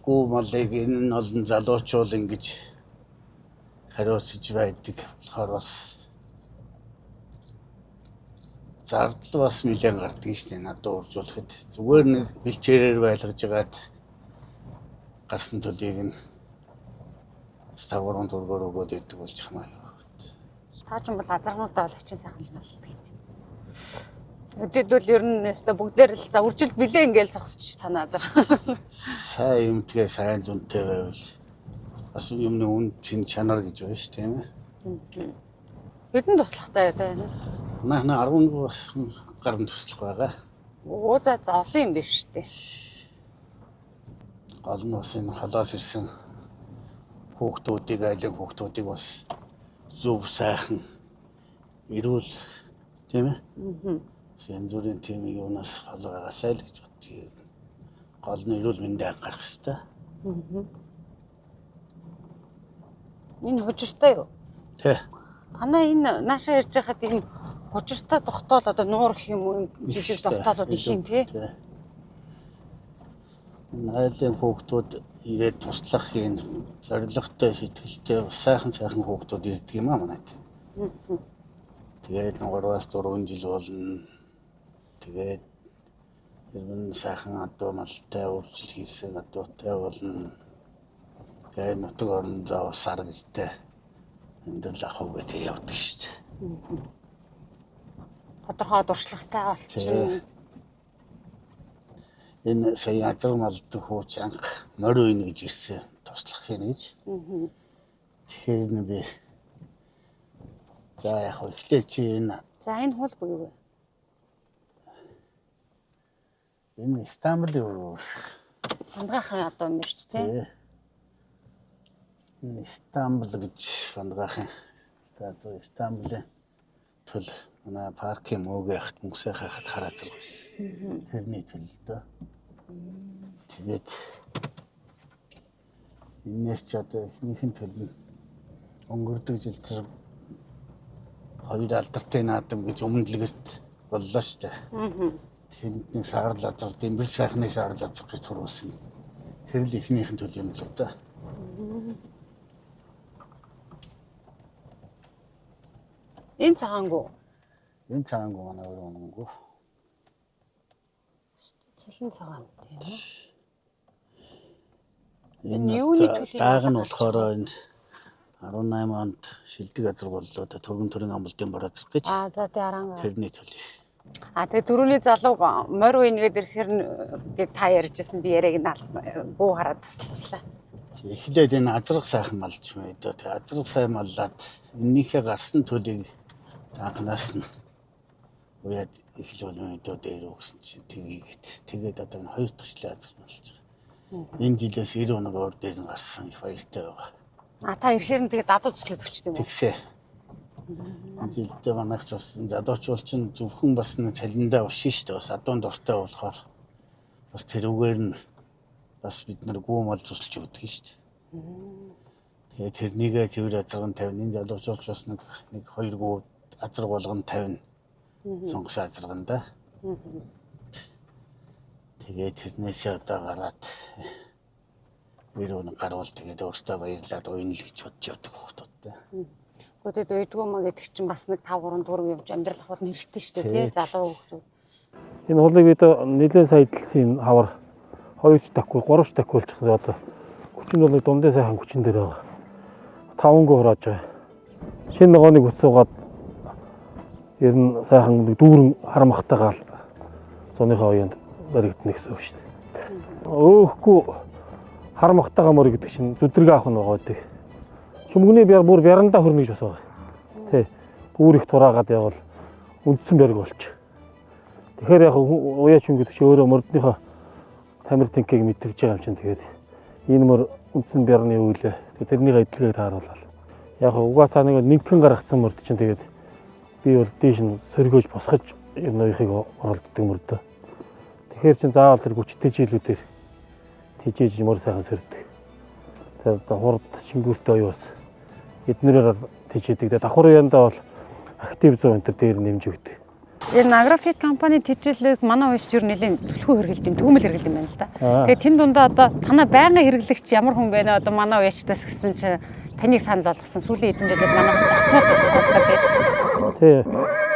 гүү малыг энэ олон залуучууд ингэж хариуцж байдаг болохоор бас зардал бас нэлээд гардаг шүү дээ. Надад уржуулахад зүгээр нэг бэлчээрээр байлгаж байгаад гарсан төлийг нь ставрын дургаар өгөөд идэг болж хамаа юу. Та ч юм бол азаргнуудаа бол ачин сайхан л болдог юм байна. Өдөртөл ер нь өстө бүгдээр л за үржилт билээ ингээл зогсчих танаа азар. Сайн юмтгээ сайн дүнтэй байвал бас юмны үн чин чанар гэж байна шүү тийм ээ. Хэдэн туслахтай байна? Манай 10 гаруй туслах байгаа. За олон юм биш үү? Гол нь бас энэ холоос ирсэн хүүхдүүдийг айлын хүүхдүүдийг бас зөв сайхан эрүүл тийм ээ. Янз бүрийн тийм юунаас хол байгаасай л гэж бодъё. Гол нь эрүүл мэндийг анхаарах хэрэгтэй. Энэ хужиртай юу? Тэ. Танаа энэ наашаа ирж байхад ийм хужиртай тогтоол одоо нуур гэх юм уу жижиг тогтоолууд их юм тий. Айлын хүүхдүүд ирээд туслах юм зоригтой сэтгэлтэй сайхан хүүхдүүд ирдэг юм аа манайд. Тэгээд 3-4 жил болно. Тэгээд энэ сайхан адуу малтай үржил хийсэн адуутай болно. Тэгээд нутаг орондоо сар гэжтэй амьдрал ахуй гэдэг явдаг шүү дээ. Тодорхой дуршлагтай болчихно. Энэ сая азар малдаг хууч анх морь үйн гэж ирсэн туслах хийнэ гэж. Тэгэхээр би за яг эхлээ чи энэ. За энэ хул юу вэ? Энэ Стамбулын юу? Хандгаахан одоо юм шүү дээ. Энэ Стамбул гэж хандгаахан. За Стамбулын төл манай паркийн мөөгөө хат мөсөө хахад хараа зэрэг байсан. Тэрний төл дөө. Тэгээд энэс ч одоо ихнийхэн төл нь өнгөрдөг жил тэр хоёр алдартай наадам гэж өмнөдлөгөрт боллоо шүү дээ. Тэндний саар лазар, дэмбэр сайхны саар лазар гэж төрүүлсэн. Тэр л ихнийхэн төл юм л да. Энэ цагаангуу. Энэ цагаангуу манай өөр үнэнгүү. Цалин цагаан тийм үү? Энэ юуны төлөв дааг нь болохоор энэ 18 онд шилдэг газар боллоо да төргөн төрийн амлалтын бараацар гэж. За тий араан. Тэрний төлөв. Тэгээ түрүүний залуу морь үйнгээд ирэхээр гээд та ярьжсэн би яриаг нь буу хараад тасалчлаа. Эхлээд энэ азрах сайхан малж юм ээ. Тэгээ азрах сайн маллаад эннийхээ гарсан төлийг анхнаас нь уяад эхлүүл мэдөө дээр өгсөн чинь тэгээд одоо энэ хоёр дахь жилийн азар малж байгаа. Энэ жилээс 90 өнөг өөр дээр нь гарсан их баяртай байгаа. Та ирэхээр нь тэгээд дадуу төслөд өчтдөг юм уу? Тэгсээ. Энэ жилдээ манайх ч бас залуучууд чинь зөвхөн бас нэг цалиндаа ушин шүү дээ. Бас адуун дуртай болохоор бас тэрүүгээр нь бас бид нар гүү мал тусалж өгдөг шүү дээ. Тэгээд тэрнийгээ цэвэр азарган 50 энэ залуучууд бас нэг 2 гүү азар болгон 50 сонгосон азарганда. Тэгээд тэрнээсээ одоо гараад өрөөнө гарвал тэгээд өөртөө баярлаад уйн л гэж бодож явдаг хүмүүстэй. Гэхдээ уйдгүй маа гэдэг чинь бас нэг 5-3 төгрөг явж амьдрал ахуйд нь хэрэгтэй шүү дээ тий залуу хүмүүс. Энэ хулыг бид нэлээд сайдалсан хавар 2 такгүй 3 такгүй болчихсон одоо хүчин бол дундын сайхан хүчин дээр байгаа. 5 гоо хурааж байгаа. Шинэ ногооныг утсуугаад ер нь сайхан дүүрэн харамхтайгаал зуныхаа уянд баригдана гэсэн үг шүү дээ. Өөхгүй харамхтайгаа мөр гэдэг чинь зүдрэг авах нь байгаа гэдэг. Шүмгний бүр бярандаа хөрнө гэж бас байгаа. Тий. Бүр их тураагаад явал үндсэн бариг болч. Тэгэхээр яг уяач хүн гэдэг чинь өөрөө мордныхоо тамир тэнхийг мэдэрч байгаа юм чинь тэгээд энэ мөр үндсэн бярны үйлээ. Тэрнийг эдлэгээ тааруулаад. Яг угаасаа нэг нэгэн гаргацсан мөрд чинь тэгээд би бол дээш нь сөргөөж босгож энэ уяхыг оролддог мөрдөө. Тэгэхээр чин заавал тэр хүчтэй жилүүдээр тижээж мөр сайхан сөрдөг. Тэгээд хурд шингүүртэй оюус эднэрээр тижээдэг. Давхар яндаа бол актив 100 энэ дээр нэмж өгдөг. Энэ агрофит компани тижээлээс манай уйш жир нэлийн төлхөө хэрэгэлт юм, түүмэл хэрэгэлт юм байна л да. Тэгээд тэн дундаа одоо танаа байнгын хэрэглэгч ямар хүн байна одоо манай уйчтаас гэсэн чинь таныг санал болгосон сүүлийн хэдэн жилээр манайхаас тогтмол болдог. Тий.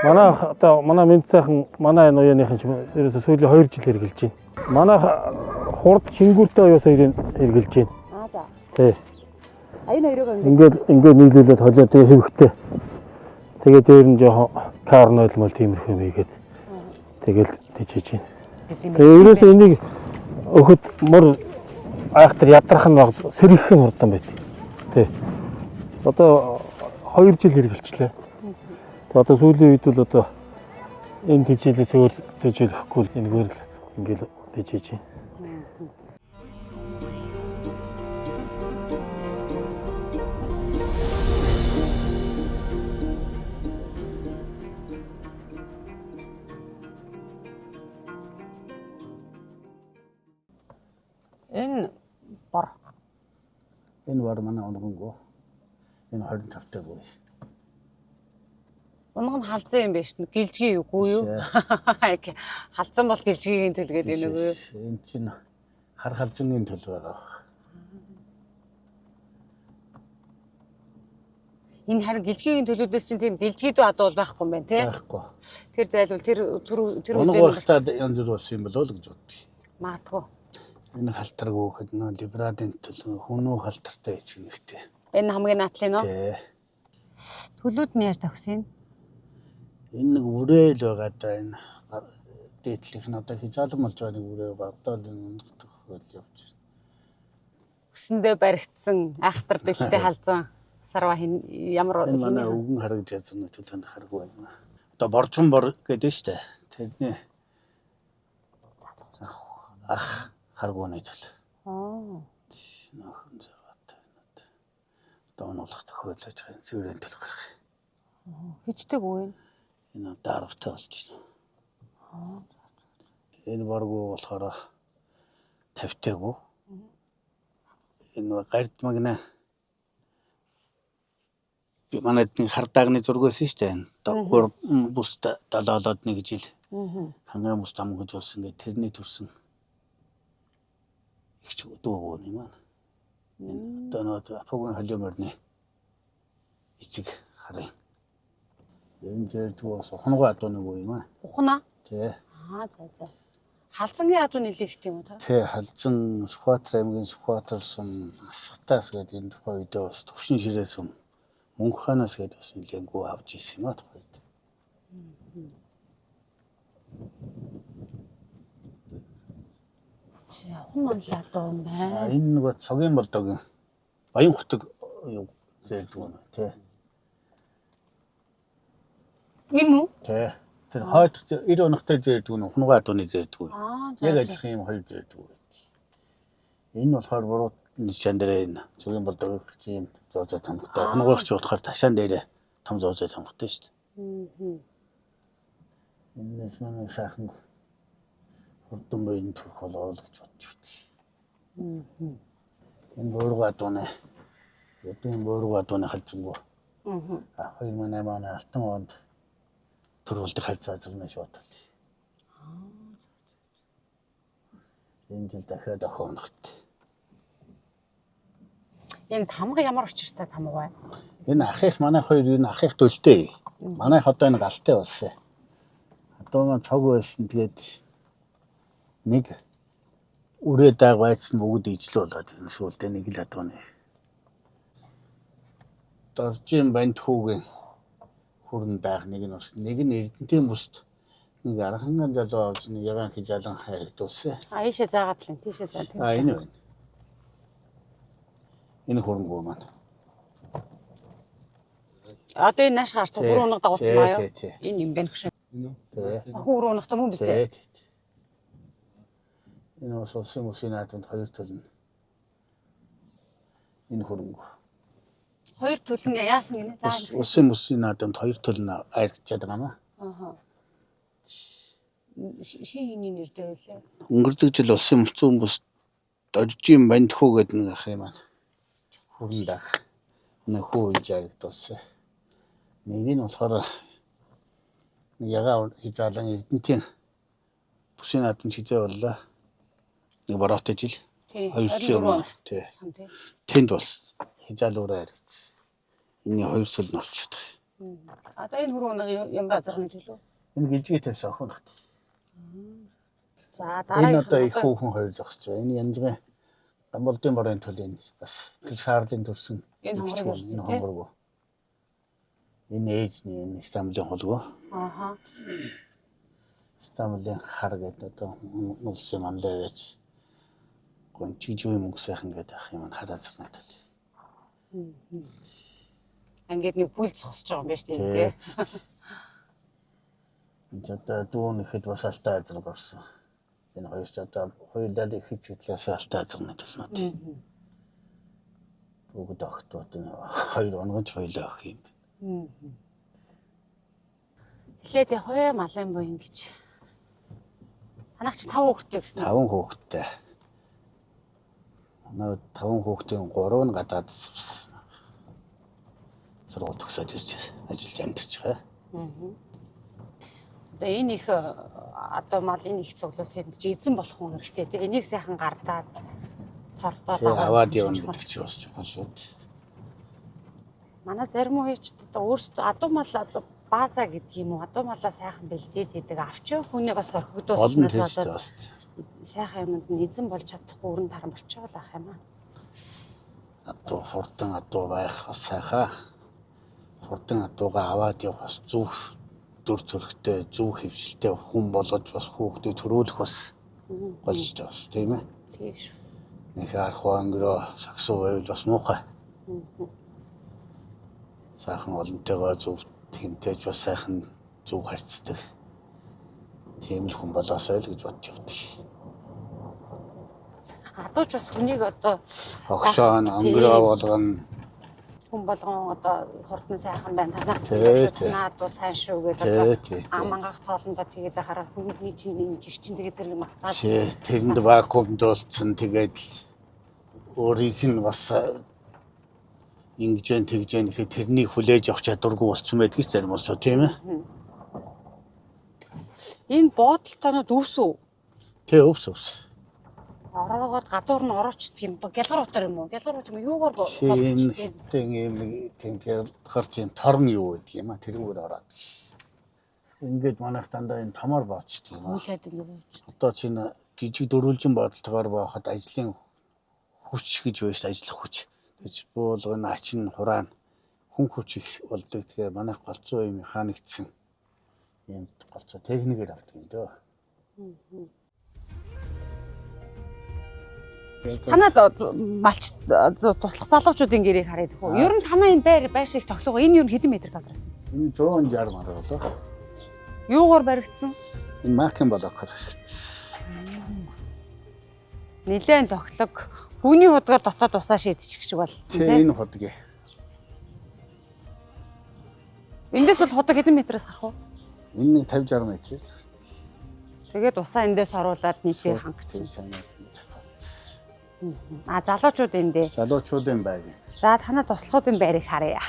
Манай одоо манай мэд сайхан манай энэ уяаныхын ч ерөөсө сүүлийн 2 жил хэрэгжилж байна. Манай хурд шингүүртэй оюус хоёрыг хэрэгжилж байна. За. Тий. Энэ хоёрыг ингээд нийлүүлээд холио тэгээ хэвхтэй. Тэгээд дээр нь жоохон карнол мөл тиймэрхүү юм ийгээд тэгэл тижээж байна. Тэгээ ерөөсөө энийг өгөхөд мөр айхтар ядрах нь баг сэргийхэн хурдан байт. Тий. Одоо 2 жил хэрэгжилчлээ. Одоо сүүлийн үед бол одоо энэ тижээлээс өөр тижээлэхгүй энэгээр л ингээд тижээж байна. Энэ бор. Энэ бар манай онгонгоо. Энэ 25 таг бай. Унга нь халзан юм байна шүү дээ. Гэлжгийн үгүй юу? Халзан бол гэлжгийн төлгээд энэ үгүй юу? Энэ чинь хар халзангийн төл байгаа. Энэ харин гэлжгийн төлүүдээс чинь тийм гэлжгийдүү адуу байхгүй юм байна тий. Байхгүй. Тэр зайлвал тэр Онгоо хатад янз бүр болсон юм болоо л гэж боддог. Маадгүй. Энэ халтарг өөхөд нөө либрадын төл хүнөө халтартай эцэг нэгтэй. Энэ хамгийн наатлын уу? Тий. Төлүүд нь яаж тагсан? Энэ нэг үрээл байгаа да энэ дээдлийнх нь одоо хязгаалan болж байгаа нэг үрээ багдал энэ хөл явж. Өсөндөө баригдсан айхтар дэлтэй халзан сарва ямар Энэ манай өвгөн харагдж язны төлөнд харгүй байна. Одоо боржгон бор гэдэг нь штэ. Тэрний ах харгууны төл. Аа. Нөхөн зэрэгтэй. Одоо онолох төхөөлөж байгаа цэврийн төл гарах. Хичдэг үү? Энэ даравтай болж байна. Энэ боргоо болохоор 50-тайгүү. Энэ гард магна. Би манайд хардаагны зургаас шүү дээ. Одоо бус 71 жил. Хангай бус там гэж болсон гэдэг тэрний төрсөн. Их ч дуугүй юм аа. Энэ одоо нөө апогон халиоморны эцэг харын. Энэ зэрдгөө ухнагоо адууны уу юм аа. Ухна? Тий. Аа за. Халзангийн адуу нэлээх юм уу та? Тий, халзан Сүхбаатар аймгийн Сүхбаатар сум Асхтаас гэдэг энэ тухай үедээ бас төвшин ширээс Мөнх хаанаас гэдэг бас нэлээгүй авч ирсэн юм аа тухайд. Чи ухна онлаа дуу юм байна. Энэ нэг цогийн болдогийн баян хутаг юу зээлдэг юм тий. Энэ үү? Тий. Тэр хойд 90 оногтой зээлдэг нь ухнгаа адууны зээлдэг. Аа Яг адилхан юм хоёр зээлдэг. Энэ болохоор буруу нишан дээр энэ цогийн болдог юм зоозой тамгатай. Ухнагаач болохоор ташаан дээр том зоозой тамгатай шүү дээ. Энэс манай сайхан хурдан бойн төрх болоо л гэж бодож байна. Энэ буурга адууны ядын буурга адууны халзангуу. 2008 оны алтан онд төрүүлдэг халзаа зурнаа шууд. Энэ жил дахиад охоногт. Энэ тамга ямар учиртай тамга вэ? Энэ ахих манай хоёр юу н ахих төлтэй. Манайх одоо энэ галтай болсон. Одоо цог байсан тэгээд нэг үрээ дааг байцсан бүгд ижил болоод энэ сүулдэ нэг л адууны. Доржин банд хүүгийн хүрэн даах нэг нь ус нэг нь Эрдэнтийн бүст нэг архан залуу авч нэг ягаан хязаалан харагдуулсан. А ийшээ заагаад л тийшээ заа тийм. А энэ байна. Энэ хөрөнгөө маань. Одоо энэ нааш гарсан бүр унаг дагуулсан баа юу? Тий. Энэ юм байна гэж. Тий. Бүр унагтай мөн биз дээ. Тий. Энэ усын наадамд хоёр төлнө. Энэ хөрөнгөө. Хоёр төлн яасан гинэ? За. Усын наадамд хоёр төлнө айрчаад байгаа маа. Ааха. Хиний нэртэй байлаа. Өнгөрдөг жил усын мөлцөн бүс доржин бандхуу гэдэг нэг ах юм аа. Хүрэн даах. Нэг хүү иж айрагдсан. Нэг нь болохоор ягаа хязаалан Эрдэнтийн бүсийн наадамд хизээ боллоо. Нэг бороотой жил. Тий. 2 жилийн өмнө тий. Тэнд бас хязаалуураа харагдсан. Энийн 2 сул нь олчиход байгаа. Одоо энэ хөрөг унаг юм базарны төлөө. Энэ гэлжгээ тавьсан охиногт. За Энэ одоо дараагийн их хүүхэн хоёр зогсож байгаа. Энэ янзгай Гамболдын борын төлөө бас тэр шаарлын төрсөн Энэ хонгоргоо. Энэ ээжний энэ Стамбулын холгоо. Ааха. Стамбулын хар гэдэг одоо улсын мандаа гэж гончигжгүй мөнгө сайхан гэдэг ах юм хараа зэрнэ төл. Ингээд нэг бүл зогсож байгаа юм байна шүү дээ. Энд одоо дүүн ихэд бас алтай азраг орсон. Энэ хоёр ч одоо хоёулаа их хэцэглээс алтай азрагны төлнөд. Бүгд огтуд хоёр онгоч хоёлаа ах юм. Эхлээд хой малын буян гэж. Танаач 5 хүүхэдтэй гэсэн. 5 хүүхэдтэй. Манай 5 хүүхдийн 3 нь гадаад сувсан. Сургууль төгсөөд ирж ажиллаж амьдарч байгаа. Одоо энэ их одоо мал энэ их цуглуулсан юм чи эзэн болох хүн хэрэгтэй те. Энийг сайхан гардаад тордоо Тэгээ аваад явна гэдэг чи бас чухал шүү дээ. Манай зарим үеч одоо өөрсдөө адуу мал одоо бааза гэдэг юм уу? Адуу малаа сайхан бэлдээд идэг авч хүнээ бас Олон орхигдуулснаас хэрэгтэй болоод бас. сайхан юмд нь эзэн болж чадахгүй өрн таран болчиход байх юм аа. Адуу хурдан адуу байх бас сайхан. Хурдан адуугаа аваад явах бас зөв дүр зөрөгтэй, зөв хөвшилтэй хүн болгож бас хүүхдийг төрүүлэх бас болж дээ бас тийм ээ. Тийм шүү. Нэг архуу өнгөрөө саксуу байвал бас муухай. Сайхан олонтойгоо зөв тэмтэж бас сайхан зөв харьцдаг. Тийм л хүн болоосой л гэж бодож явдаг. Адууч бас хүнийг одоо Хогшоон өнгөрөө болгоно. хүн болгон одоо хурдан сайхан байна. Тий, тий. Танаа адуу сайн шүү гэдэг Тий, тий, тий. амангах тоолондоо тэгээд хараа хүний чинь энэ жигчин тэгээд тэр магтаал. Тэрэнд вакуумд болцсон тэгээд өөрийнх нь бас ингэж тэгж нэхэд тэрнийг хүлээж авах чадваргүй болцсон байдаг ч зарим усуу тийм ээ. Энэ буудалтанууд өвсөв. Тэ өвс. Ороогоод гадуур нь ороочдөг юм ба гялгар утар юм уу? Гялгар утар юм юугаар Тийм болчихдгийг. ийм температур тийм торн юу гэдэг юм а тэрүүгээр ороод. Ингээд манайх дандаа энэ томор боочдөг юм а. Хүлээд ингэ. Одоо чинь жижиг дөрвөлжин бодолтойгоор байхад ажлын хүч гэж байж ажиллах хүч. Тэгж буулгын ачин хураан хүн хүч их болдог. Тэгээ манайх голцоо юм механикцэн юм голцоо техникээр авдаг юм дөө. Танад малч туслах залуучуудын гэрийг хараад хөө. Ер нь танаа энэ байр шиг тоглоо. Энэ ер нь хэдэн метр квадрат? Энэ 160 мар болоо. Юугаар баригдсан? Энэ макин блокоор хэрэгцсэн. Нилээн тоглог. Хүний худгаар дотоод усаа шийдчих шиг болсон Энэ худаг. Эндээс бол худаг хэдэн метрээс гарах вэ? Энэ 50-60 метрээс. Тэгээд усаа эндээс оруулаад нийтээ хангацсан. Залуучууд эндээ. Залуучуудын байг. За танаа туслахуудын байрыг харъя.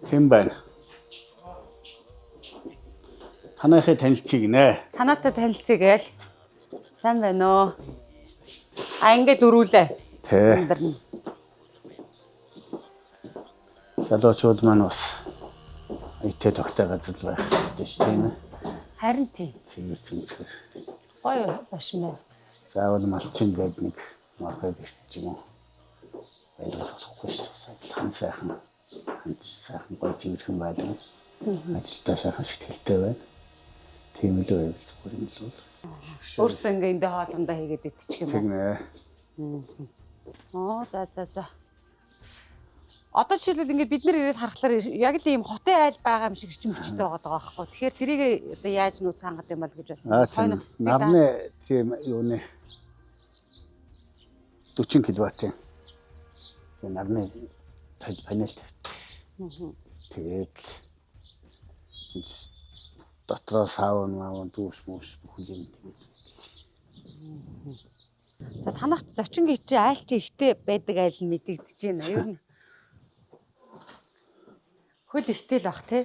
Хэн байна? Танайхыг танилцъя гинэ. Танаатай танилцъя гээл. Сайн байна уу? Ингээд дөрүүлээ. Тэ. Амьдрна. Залуучууд маань бас итэ тогтой газар байх гэдэг шүү тийм ээ. Харин тийм. Цэцэр. Гоё башмаа. Заавал малчин гээд нэг морхой гэрч юм уу. Байлгах болохгүй шүү дээ. Адилхан сайхан гоё цэвэрхэн байлаа. Ажилдаа сайхан сэтгэлтэй байна. Тийм л байв зүгээр юм л бол. Өөртөө ингээ эндээ хоолндоо хийгээд идчих юм уу? Тэг нэ. За. Одоо жишээлбэл ингээд бид нар ирээд харахаар яг л ийм хотын айл байгаа юм шиг ирчим хүчтэй байгаа байхгүй. Тэгэхээр тэрийг одоо яаж нүүц хангах юм бол гэж бодсон. Нарны тийм юуны 40 кВт-ийн нарны панел тавьчихсан. Тэгээд дотроо саун дүүс бүхэл юм тэгээд. За танах зочингийн чи айл чи ихтэй байдаг айл нь мэдэгдэж байна. Ер нь хөл ихтэй л бах тий.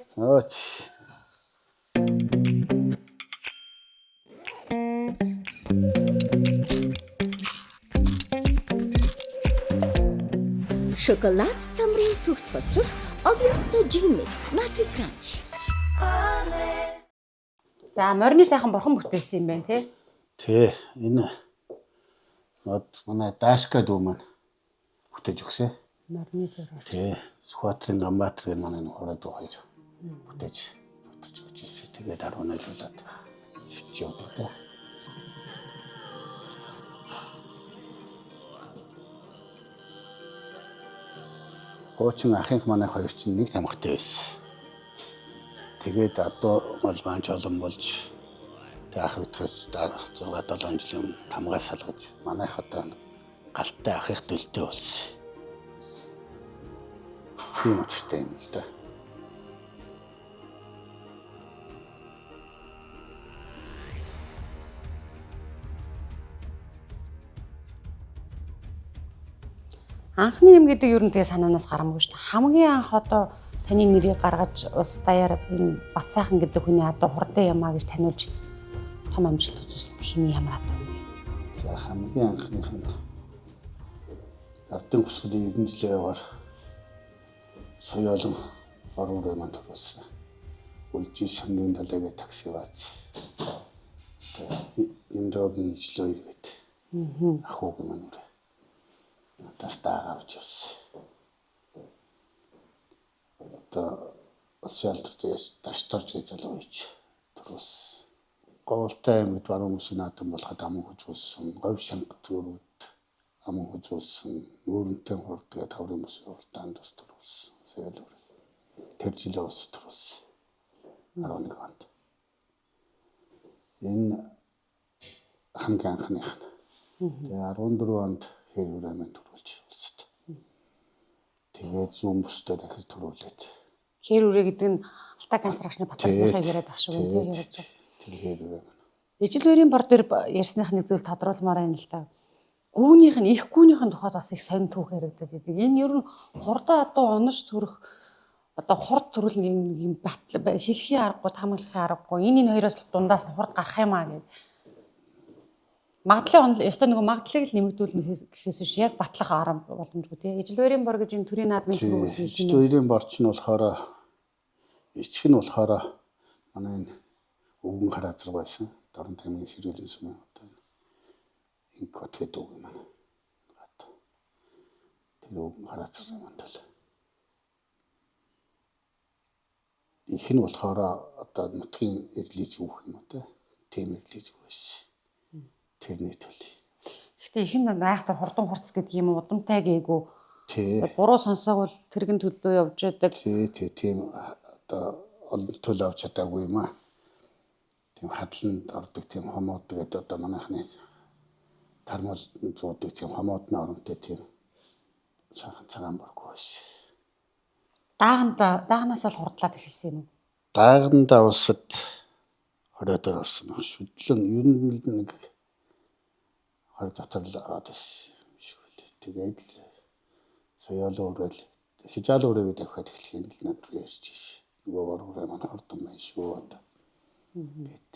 Шоколад самрын төгс хоцрол Obviously Jimmy Nutri Crunch. За морины сайхан бурхан бүтээсэн юм байна тий. Тэ энэ манай Дашка дүү маань бүтээж өгсөн. Морины зураг. Тэ Сүхбаатарын Ганбаатар гэх манай хураа дүү хоёр бүтээж өгч ирсэн. Тэгээд 10 нойлуулаад шүтж явдаг та. Хуучин ахынх манай хоёр чинь нэг тамхтай байсан. Тэгээд одоо мал маанч олон болж тэг ах өтгөөс 6-7 жилийн тамгаа салгаж манайх одоо галттай ахих дөлтөө болсон. Тийм учиртай юм л да. Анхны юм гэдэг ер нь тэгээ санаанаас гарамгүй шүү дээ. Хамгийн анх одоо таны нэрийг гаргаж ус даяар энэ Бат сайхан гэдэг хүний адуу хурдан ямаа гэж таниулж том амжилт үзүүлсэн хиний ямар адуу юм бэ? За хамгийн анхных нь ардын бүсгүлийн 90 жилийн яваар соёолон оруур маань төрүүлсэн. Үлжи сангийн талайг такси бац. Индогийн ижлөө иргэд. Ахуг маань үрэ. Тастаа авч явсан. Одоо соёлтойс ташторж залууч төрүүлсэн. Говьтай амьд баруун үсний наадам болоход аман хүзүүлсэн. Говь шанг төрүүд аман хүзүүлсэн. Нүүрэнтэй хурдгээ таврын бүс явуултаанд бас төрүүлсэн. Соёл үрэ. Тэр жилээ ус төрүүлсэн. 11 онд. Энэ хамгийн анхных. Тэгээ 14 онд хэр үрэмэн төрүүлж үлсэт. Тэгээд зүүн бүстэй дахиж төрүүлээд. Хэр үрэ гэдэг нь Алтай констракшны Батбаяхыг яриад ах шиг юм яриад байна. Тэр хэр үрэмэн. Ижил өрийн бор дээр ярьсных нэг зүйл тодруулмаар байна л да. Гүүнийх нь их гүүнийх нь тухайд бас их сонь түүх яриадад байдаг. Энэ ер нь хурдан адуу унаж төрөх одоо хурд төрүүлнэ юм хэлхийн аргагүй тамгалахын аргагүй энэ хоёроос дундаас нь хурд гарах юм аа гэдэг. Магадлалын ёстой нэг магадлалыг л нэмэгдүүлнэ гэхээс биш яг батлах арга боломжгүй тий. Ижил өрийн бор гэж энэ төрийн наадмын төрөв Ижил өрийн борч нь болохоор эцэг нь болохоор манай энэ өвгөн хараазар байсан. Дорн тамгийн сэрүүлийн сүмэн одоо инк хотгээд үг юм аа. Тэр өвгөн хараазар юм тал. Их нь болохоор одоо нутгийн эрлий зүгх юм уу те. Тийм эрлий зүг байсан. Тэрний төлөй. Гэхдээ их нь айхтар хурдан хурц гэдэг юм удамтай гээгүй. Тий. Буруу сонсоог бол тэргэн төлөө явж байдаг. Тийм одоо олон төлөө авч чадаагүй юм аа. Тийм хадланд ордог тийм хомоод гэдэг одоо манайхны тармал зуудаг тийм хомоодны оронтой тийм сайхан цагаан боргүй байсан. Даагнаас л хурдлаад эхэлсэн юм уу? Даагнаа улсад хоройдоор орсон баг. Шүдлэн ер нь нэг хор дотор л ороод байсан юм шиг үлээ. Тэгээд соёол уурал хижаал уурыг давхад эхлэхийн л над руу ярьж ирсэн. Нөгөө уруу маань хурдан байна шүү одоо. Гэт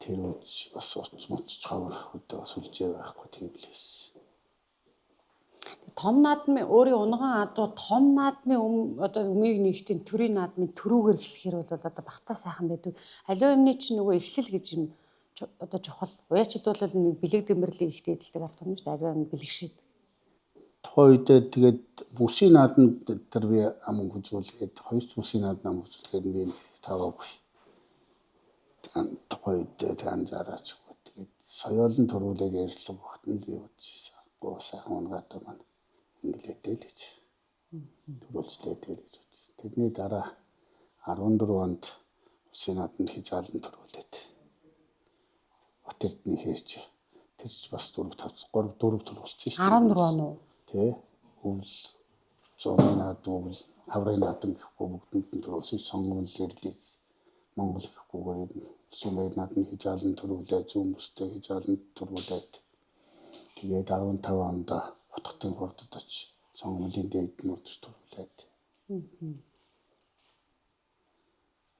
тэр үуч бас моц чавар хөдөө сүлжээ байхгүй тийм л байсан. Том наадмын өөрийн унган адуу том наадмын одоо өмийг нэгтийн төрийн наадмын төрүүгээр эхлэхээр бол одоо багтаа сайхан байдаг. Аливаа юмны чинь нөгөө эхлэл гэж юм одоо чухал. Уяачид бол нэг бэлэг дэмэрлийг ихтэй эдэлдэг арга юм шүү дээ. Аливаа юм бэлэгшээд. Тухайн үедээ тэгээд бүсийн наадмд тэр би аман хүзүүлгээд хоёр бүсийн наадмын аман хүзүүлэхээр би таваагүй. Тухайн үедээ тэг анзаараач. Тэгээд соёолын төрүүлээд ярьслаг өгтөнд би бодчихсон. Гоо сайхан унгаатай маань инглээтэй л гэж. Төрүүлжтэй тэл гэж бодчихсон. Тэрний дараа 14 онд бүсийн наадмд хижаалан төрүүлээд. Бат Эрдэнэ хэрч тэрч бас 4 төрүүлсэн шүү. 14 он уу? Тэ өвл зооны наадмын хаврын наадам гэхгүй бүгдэнд нь төрүүлсэн сонгон лэрлис Монгол гэхгүйгээр Сумын наадмын хижаалан төрүүлээ зүүн бүстэй хижаалан төрүүлээд тэгээд 15 онд Утгатын хурдад очиж сонгомлын дээд нурдч төрүүлээд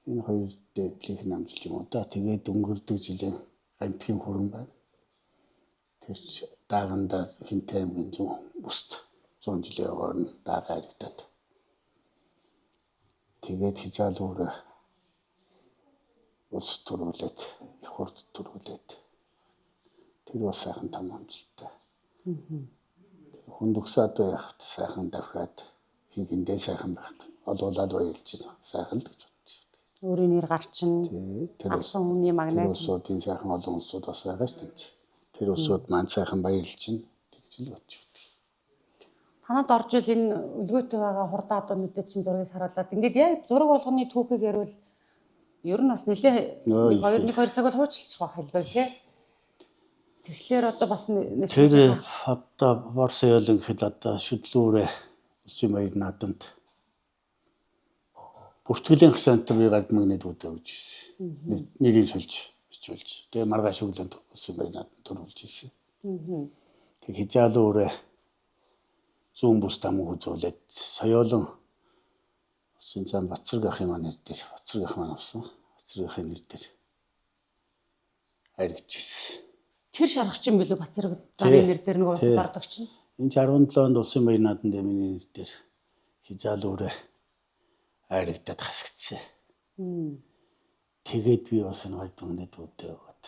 энэ хоёр дээдлийг намжилж юм уу да тэгээд өнгөрдөг жилийн гамтгийн хүрэн байна. Тэрч даагандаа хинтэй аймгийн зүүн бүст 100 жилийн яваар нь даага харагдаад. Тэгээд хижаал өөрөө ус төрүүлээд их хурд төрүүлээд тэр бас сайхан том амжилттай. Хүндүгсээд явахт сайхан давхаад хингэндээ сайхан байхад олуулаад баярлж сайхан л гэж бодчих. Өөрийн нэр гарчин. Тэр авсан хүний магнит. Улсуудын сайхан олон улсууд бас байгаа шүү дээ. Тэр улсууд маань сайхан баярлж тэгж л бодчих. Танад орж ил энэ өлгөөтэй байгаа хурдан адуунуудад чинь зургийг харуулад ингээд яг зураг болгоны түүхийг ярил ер нь бас нэлээ 2 цаг бол хуучилчих байх хэлбэг тий. Тэгэхээр одоо бас тэр одоо бор соёол гэхэд одоо шүдлүүрээ улсын баяр наадамд бүртгэлийн центрын гардмагнэд үдэж ирсэн. Нэрийг сольж бичүүлж. Тэгээ маргааш өглөөнд улсын баяр наадамд төрүүлж ирсэн. Тэг хижаал өөрөө зүүн бүс дамг үзүүлээд соёолон Синзан Бацраг ахын маань нэр дээр Бацраг ах маань авсан. Бацраг ахын нэр дээр аригчсэн. Тэр шаргачин билүү Бацраг зарын нэр дээр нөгөө усад ордог чинь. Энэ 17 онд улсын баяр наадам дэмний нэр дээр хизаалуурэ аригдаад хасагдсан. Тэгээд би бас энэ хоёр дүнээ дүүтэй өгөөд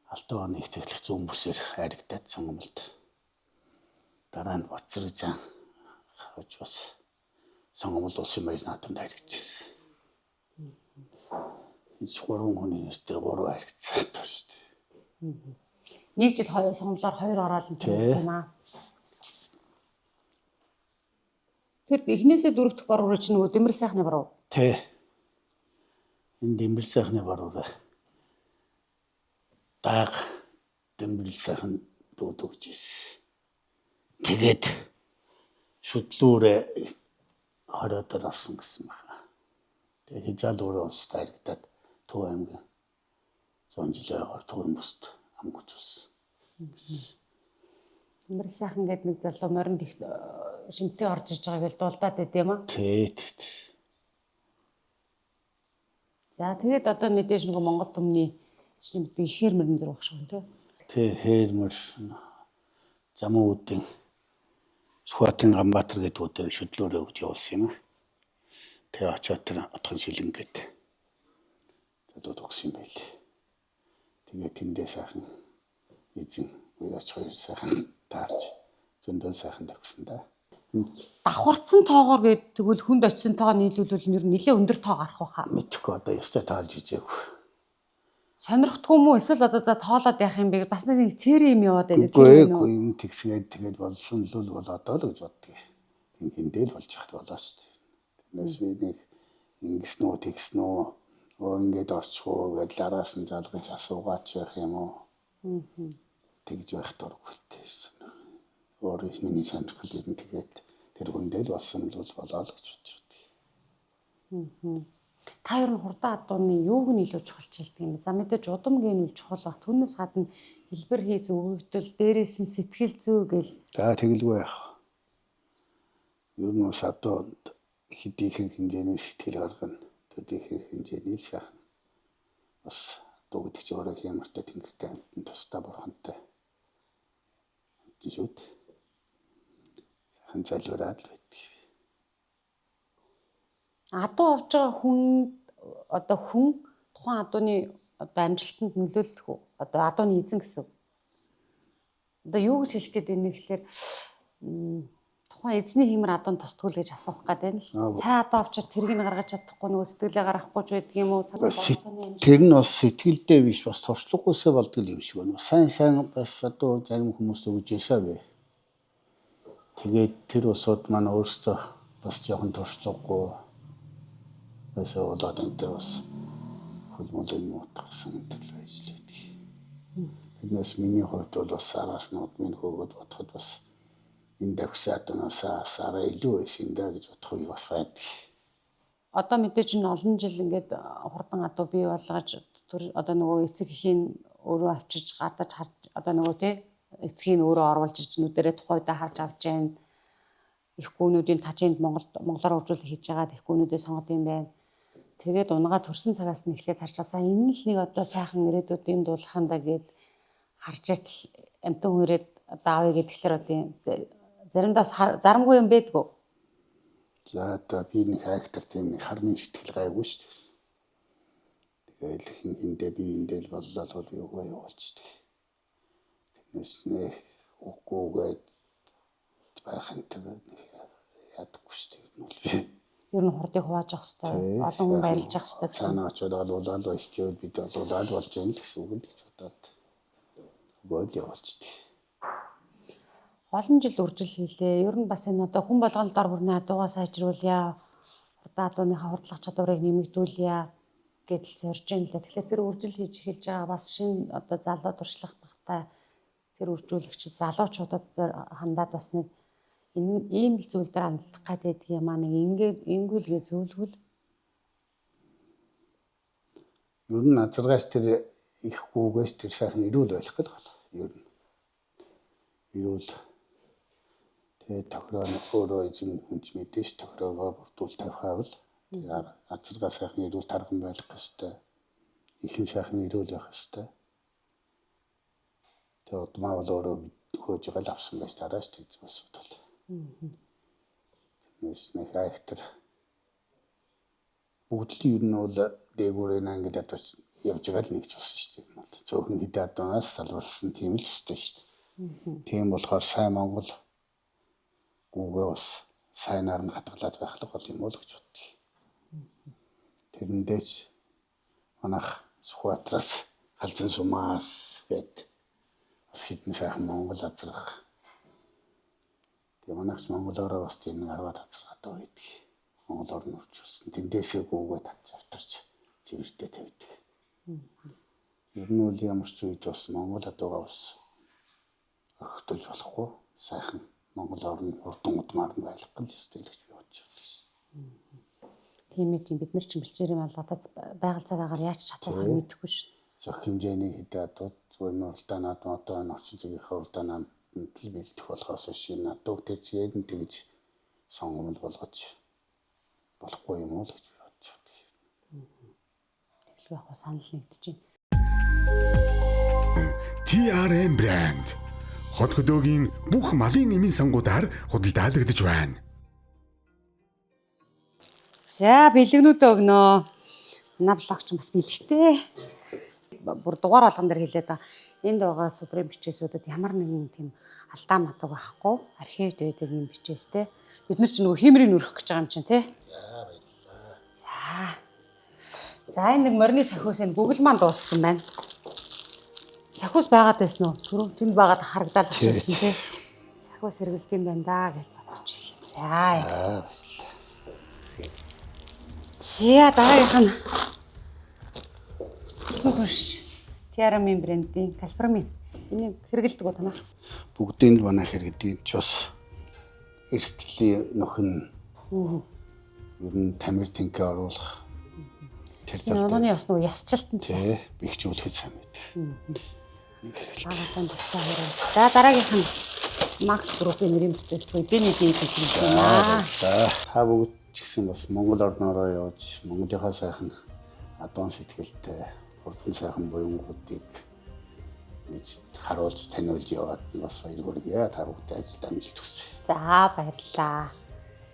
Алтан оны их тэглэх зүүн бүсээр аригдаад сонгомлд. Дараа нь Бацраг зан хож бас сонгомлд улсын баяр наадамд аригдчихсэн. Энэ 3 хүний нэр дээр 3 аригдсан тоо шүү дээ. Нэг жил хоёр сонгомлоор 2 ороод нь төлсөн юм аа. Тэр эхнээсээ 4 дахь баруураа чинь нөгөө Дэмбэр сайхны баруун. Тэ. Энэ Дэмбэр сайхны баруураа даг Дэмбэр сайхан дуудагж ирсэн. Тэгээд шүтлүүрээ хороод орсон гэсэн байна. Тэгээд хязаалуураа улсад аригдаад Төв аймгийн 100 жилийн хор Төвийн бүст ам гүйцүүлсэн. Дэмбэр сайхан гэдэг нэг залуу моринд их шимтээ орж иж байгааг л дуулдаад байд юм аа. Тэ. За тэгээд одоо мэдээж нөгөө Монгол түмний чинь ихээр мөрөн зэрэг багш юм тий. Тэ хээрмэр замун үүдийн Сүхбаатарын Ганбаатар гэдэг үүдээ шүтлөөрөө өгч явуулсан юм аа. Тэгээ очоод тэр отхон шилэнгээд одоо өгсөн юм байл. Тэгээ тэндээ сайхан эзэн уяач хоёр сайхан таарч зөндөө сайхан тавьсан да. Давхарцсан тоогоор гээд тэгвэл хүнд очисон тоо нийлүүлвэл нэр нэлээ өндөр тоо гарах байхаа. Мэдхгүй одоо ёстой таалж ижээгүй. Сонирхдгүй мүү эсвэл одоо за тоолоод явах юм бэ? Бас нэг цэри юм яваад байдаг. Үгүй энэ тэгсгээд тэгээд болсон л бол одоо л гэж боддгийг. Энэ хиндэл болж яхад болоо шүү дээ. Тэрнээс би нэг ингэснүү тэгснүү ингээд орчихоо гэдэл араас нь залгаж асуугаач байх юм уу? Тэгж байх дургүйтэй шин. Өөр их миний сонирхол ер нь тэгээд тэр хүндэл болсон л болоо л гэж бодож байна. Та ер нь хурдан адууны юуг нь илүү чухалчилдаг юм бэ? За мэдээж удам гэнүүл чухал баг. Түүнээс гадна хэлбэр хий зөвөвдөл, дээрээс нь сэтгэл зүй гэл. За тэгэлгүй яах. Ер нь бас адуунд хэдий их хэмжээний сэтгэл гаргана. Төдий их хэмжээний сайхан бас дуу гэдэг чи өөрөө хямртай тэнгэртэй амтнд тусдаа бурхантай. Жишүүд сайхан залуураад л байдаг. Адуу авч байгаа хүн одоо хүн тухайн адууны одоо амжилтанд нөлөөлөх үү? Одоо адууны эзэн гэсэн. Одоо юу гэж хэлэх гээд байна гэхээр тухайн эзний хэмэр адуунд тусдгүй л гэж асуух гээд байна л. Сайн адуу авчаад тэрийг нь гаргаж чадахгүй нөгөө сэтгэлээ гаргахгүй ч байдаг юм уу? Тэр нь бас сэтгэлдээ биш бас туршлагагүйсээ болдог юм шиг байна. Сайн бас адуу зарим хүмүүс өгж ясаа бэ. Тэгээд тэр усуд маань өөрсдөө бас жоохон туршлагагүй байсан болоод энэ төр бас хөлмөлийн муутгасан төрөл байж л байдаг. Тэрнээс миний хувьд бол бас араас нь удмын хөөгд бодоход бас энэ давхсаад унаасаа арай илүү байсан даа гэж бодох үе бас байдаг. Одоо мэдээж энэ олон жил ингээд хурдан адуу бий болгож одоо нөгөө эцэг эхийн өөрөө авчиж гадаж харж одоо нөгөө тий эцгийг өөрөө оруулж иж нүдэрээ тухайдаа харж авч जैन их гүнүүдийн тажинд монголоор хөгжүүлэх хийж байгаа их гүнүүдээ сонгод юм байна. Тэгээд унгаа төрсэн цагаас нь эхлээд харж байгаа. За энэ л нэг одоо сайхан ирээдүйд юм дуулахандаа гээд харж итл амтан хүрээд одоо авъя гэхэлэр одоо заримдаа зарамгүй юм байдгүй. За одоо би нэг хайхтар тийм нэг хармын сэтгэл гайгүй шүү дээ. Тэгээд хиндээ би эндэл боллоо бол юугаа явуулчихдаг. Тэрнээс нэг үгүйгээд байхын тэр ядаггүй шүү дээ. Ер нь хурдыг хувааж авах хэрэгтэй. Олон хүн барилж авах хэрэгтэй гэсэн. Санаа очоод олуулаад байсчээд бид олуулаад болж юм л гэсэн үг л гэж бодоод өгөөд явуулчихдаг. Олон жил үржил хийлээ. Ер нь бас энэ одоо хүн болгоны дор бүрний адуугаа сайжруулъя. Хурдан адууныхаа хурдлах чадварыг нэмэгдүүлъя гэдэл зорж байна л да. Тэгэхээр тэр үржил хийж эхэлж байгаа бас шинэ одоо залуу туршлах багтай тэр үржүүлэгчид залуучуудад хандаад бас нэг ийм л зүйл дээр хандах гэдэг юм аа нэг ингэүүлгээ зөвлөвөл. Ер нь азаргаач тэр их гүгээс тэр сайхан ирүүл байх гэдэг байна. Ер нь ирүүл Тэгээ тохироо өөрөө эзэн хүнч мэдээж тохироогоо бүрдүүл тавихаа бол азаргаа сайхан ирүүл тарган байх хэвээр. Ихэн сайхан ирүүл байх хэвээр. Тэгээ удмаа бол өөрөө хөөж байгаа л авсан байж дараа шүү дээ асуудал. Нэс нэг хайхтар. Бүгдлийн ер нь бол дээгүүрээ ингээд ядаж явж байгаа л нэг ч болсон шүү дээ. Цөөхөн хидэ адуунаас салварсан тийм л өстэй шүү дээ. Тийм болохоор сайн Монгол гүүгээ бас сайнаар нь хатгалаад байхлах бол юм уу л гэж боддог. Тэрнээч манайх Сүхбаатараас халзан сумаас гээд бас хитэн сайхан Монгол азрах. Тэгээ манайх Монголоор бас тийм нэг 10-аад азрах доо байдаг. Монгол орн үржүүлсэн. Тэндээсээ гүүгээ татж авторч цэвэртэй тавьдаг. Ер нь үл ямар ч үед бас Монгол адуугаа бас өргөтөлж болохгүй сайхан Монгол орн урдан удмаар нь байх гэл ёстой л гэж би бодож байна. Тийм ээ, бид нар ч бэлчээр юм алгадаад байгаль цагаагаар яаж чадах вэ мэдэхгүй ш. Зөв хэмжээний хидэ адууд зүгээр нь уралдаанаад одоо энэ орчин цагийнхаа уралдаанаа бэлдэх болохоос шинэ адууг тэр зээг нь тэгж сонгомл болгож болохгүй юм уу л гэж би бодож байна. Тэгэл яг санал нэгдэж байна. TRM брэнд хот хөдөөгийн бүх малын эмийн сангуудаар худалдаалагдж байна. За бэлгэнүүдээ өгнөө. Манай блогч бас бэлгтэй. Бүр дугаар болгон дээр хэлээд байгаа. Энд байгаа судрын бичээсүүдэд ямар нэгэн тийм алдаа матуг байхгүй. Архивд байдаг юм бичээстэй. Бид нар ч нөгөө химрийг өрөх гэж байгаа юм чинь тий. За энэ нэг морины сахиус энэ Google маань дууссан байна. Сахиус байгаад байсан уу? Түрүү тэнд байгаад харагдаад ирсэн тий. Сахиус хэрэгэлт юм байна да гэж бодчих. За. За дараагийнх нь Хөөш. TRM-ийн брендийн Калпрамин. Энийг хэрэгэлдэг уу танаар? Бүгдийг манай хэрэгдэг ч бас эрсдлийн нөхөн. Ер нь тамир тэнхээ оруулах. Тэр залуу. Нууны бас нөгөө ясчилтан тий, бэхжүүлэхэд сайн байдаг. Аагаатан тасаа хэрэг. За дараагийнх нь Max Group-ийн нэрийн бүтээгдэхүүн Бэни Ди гэж байна. Та бүгд ч гэсэн бас Монгол орноороо явж Монголынхаа сайхан адуун сэтгэлтэй урдан сайхан буянгуудыг нэг харуулж таниулж яваад бас баяр хүргэе. Та бүхэнд ажилд амжилт хүсье. За баярлалаа.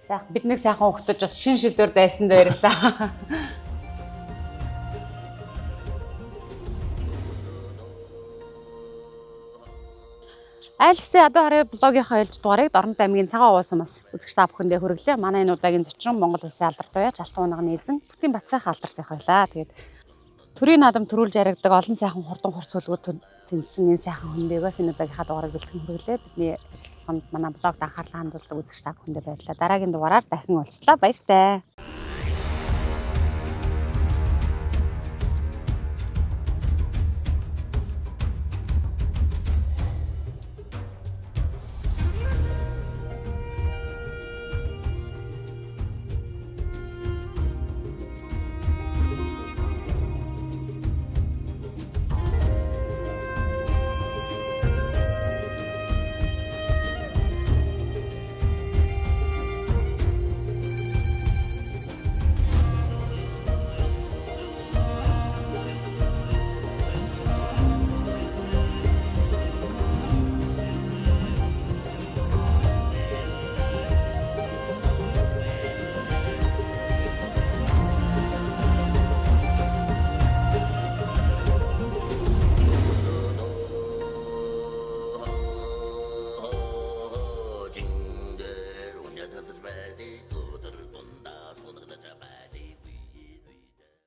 Сайхан бид нэг сайхан хөгтөж бас шин шилдвэр дайсанд баярлалаа. Айлгсээ одоо хараа блогийнхаа ээлж дугаарыг Дорнод аймгийн Цагаан Уусамаас үзэгч та бүхэндээ хүргэлээ. Манай энэ удаагийн зочин Монгол Улсын алдарт туяач Алтан унганы эзэн Бүтэн Батсайхан алдартай байлаа. Тэгээд төрийн наадам төрүүлж яригдаг олон сайхан хурдан хурц хөлгүүд тэнцсэн энэ сайхан хүндээгээс энэ удаагийнхаа дугаарыг бэлтгэн хүргэлээ. Бидний ярилцлаганд манай блогт анхаарлаа хандуулдаг үзэгч та бүхэндээ баярлалаа. Дараагийн дугаараар дахин уулзлаа. Баяртай.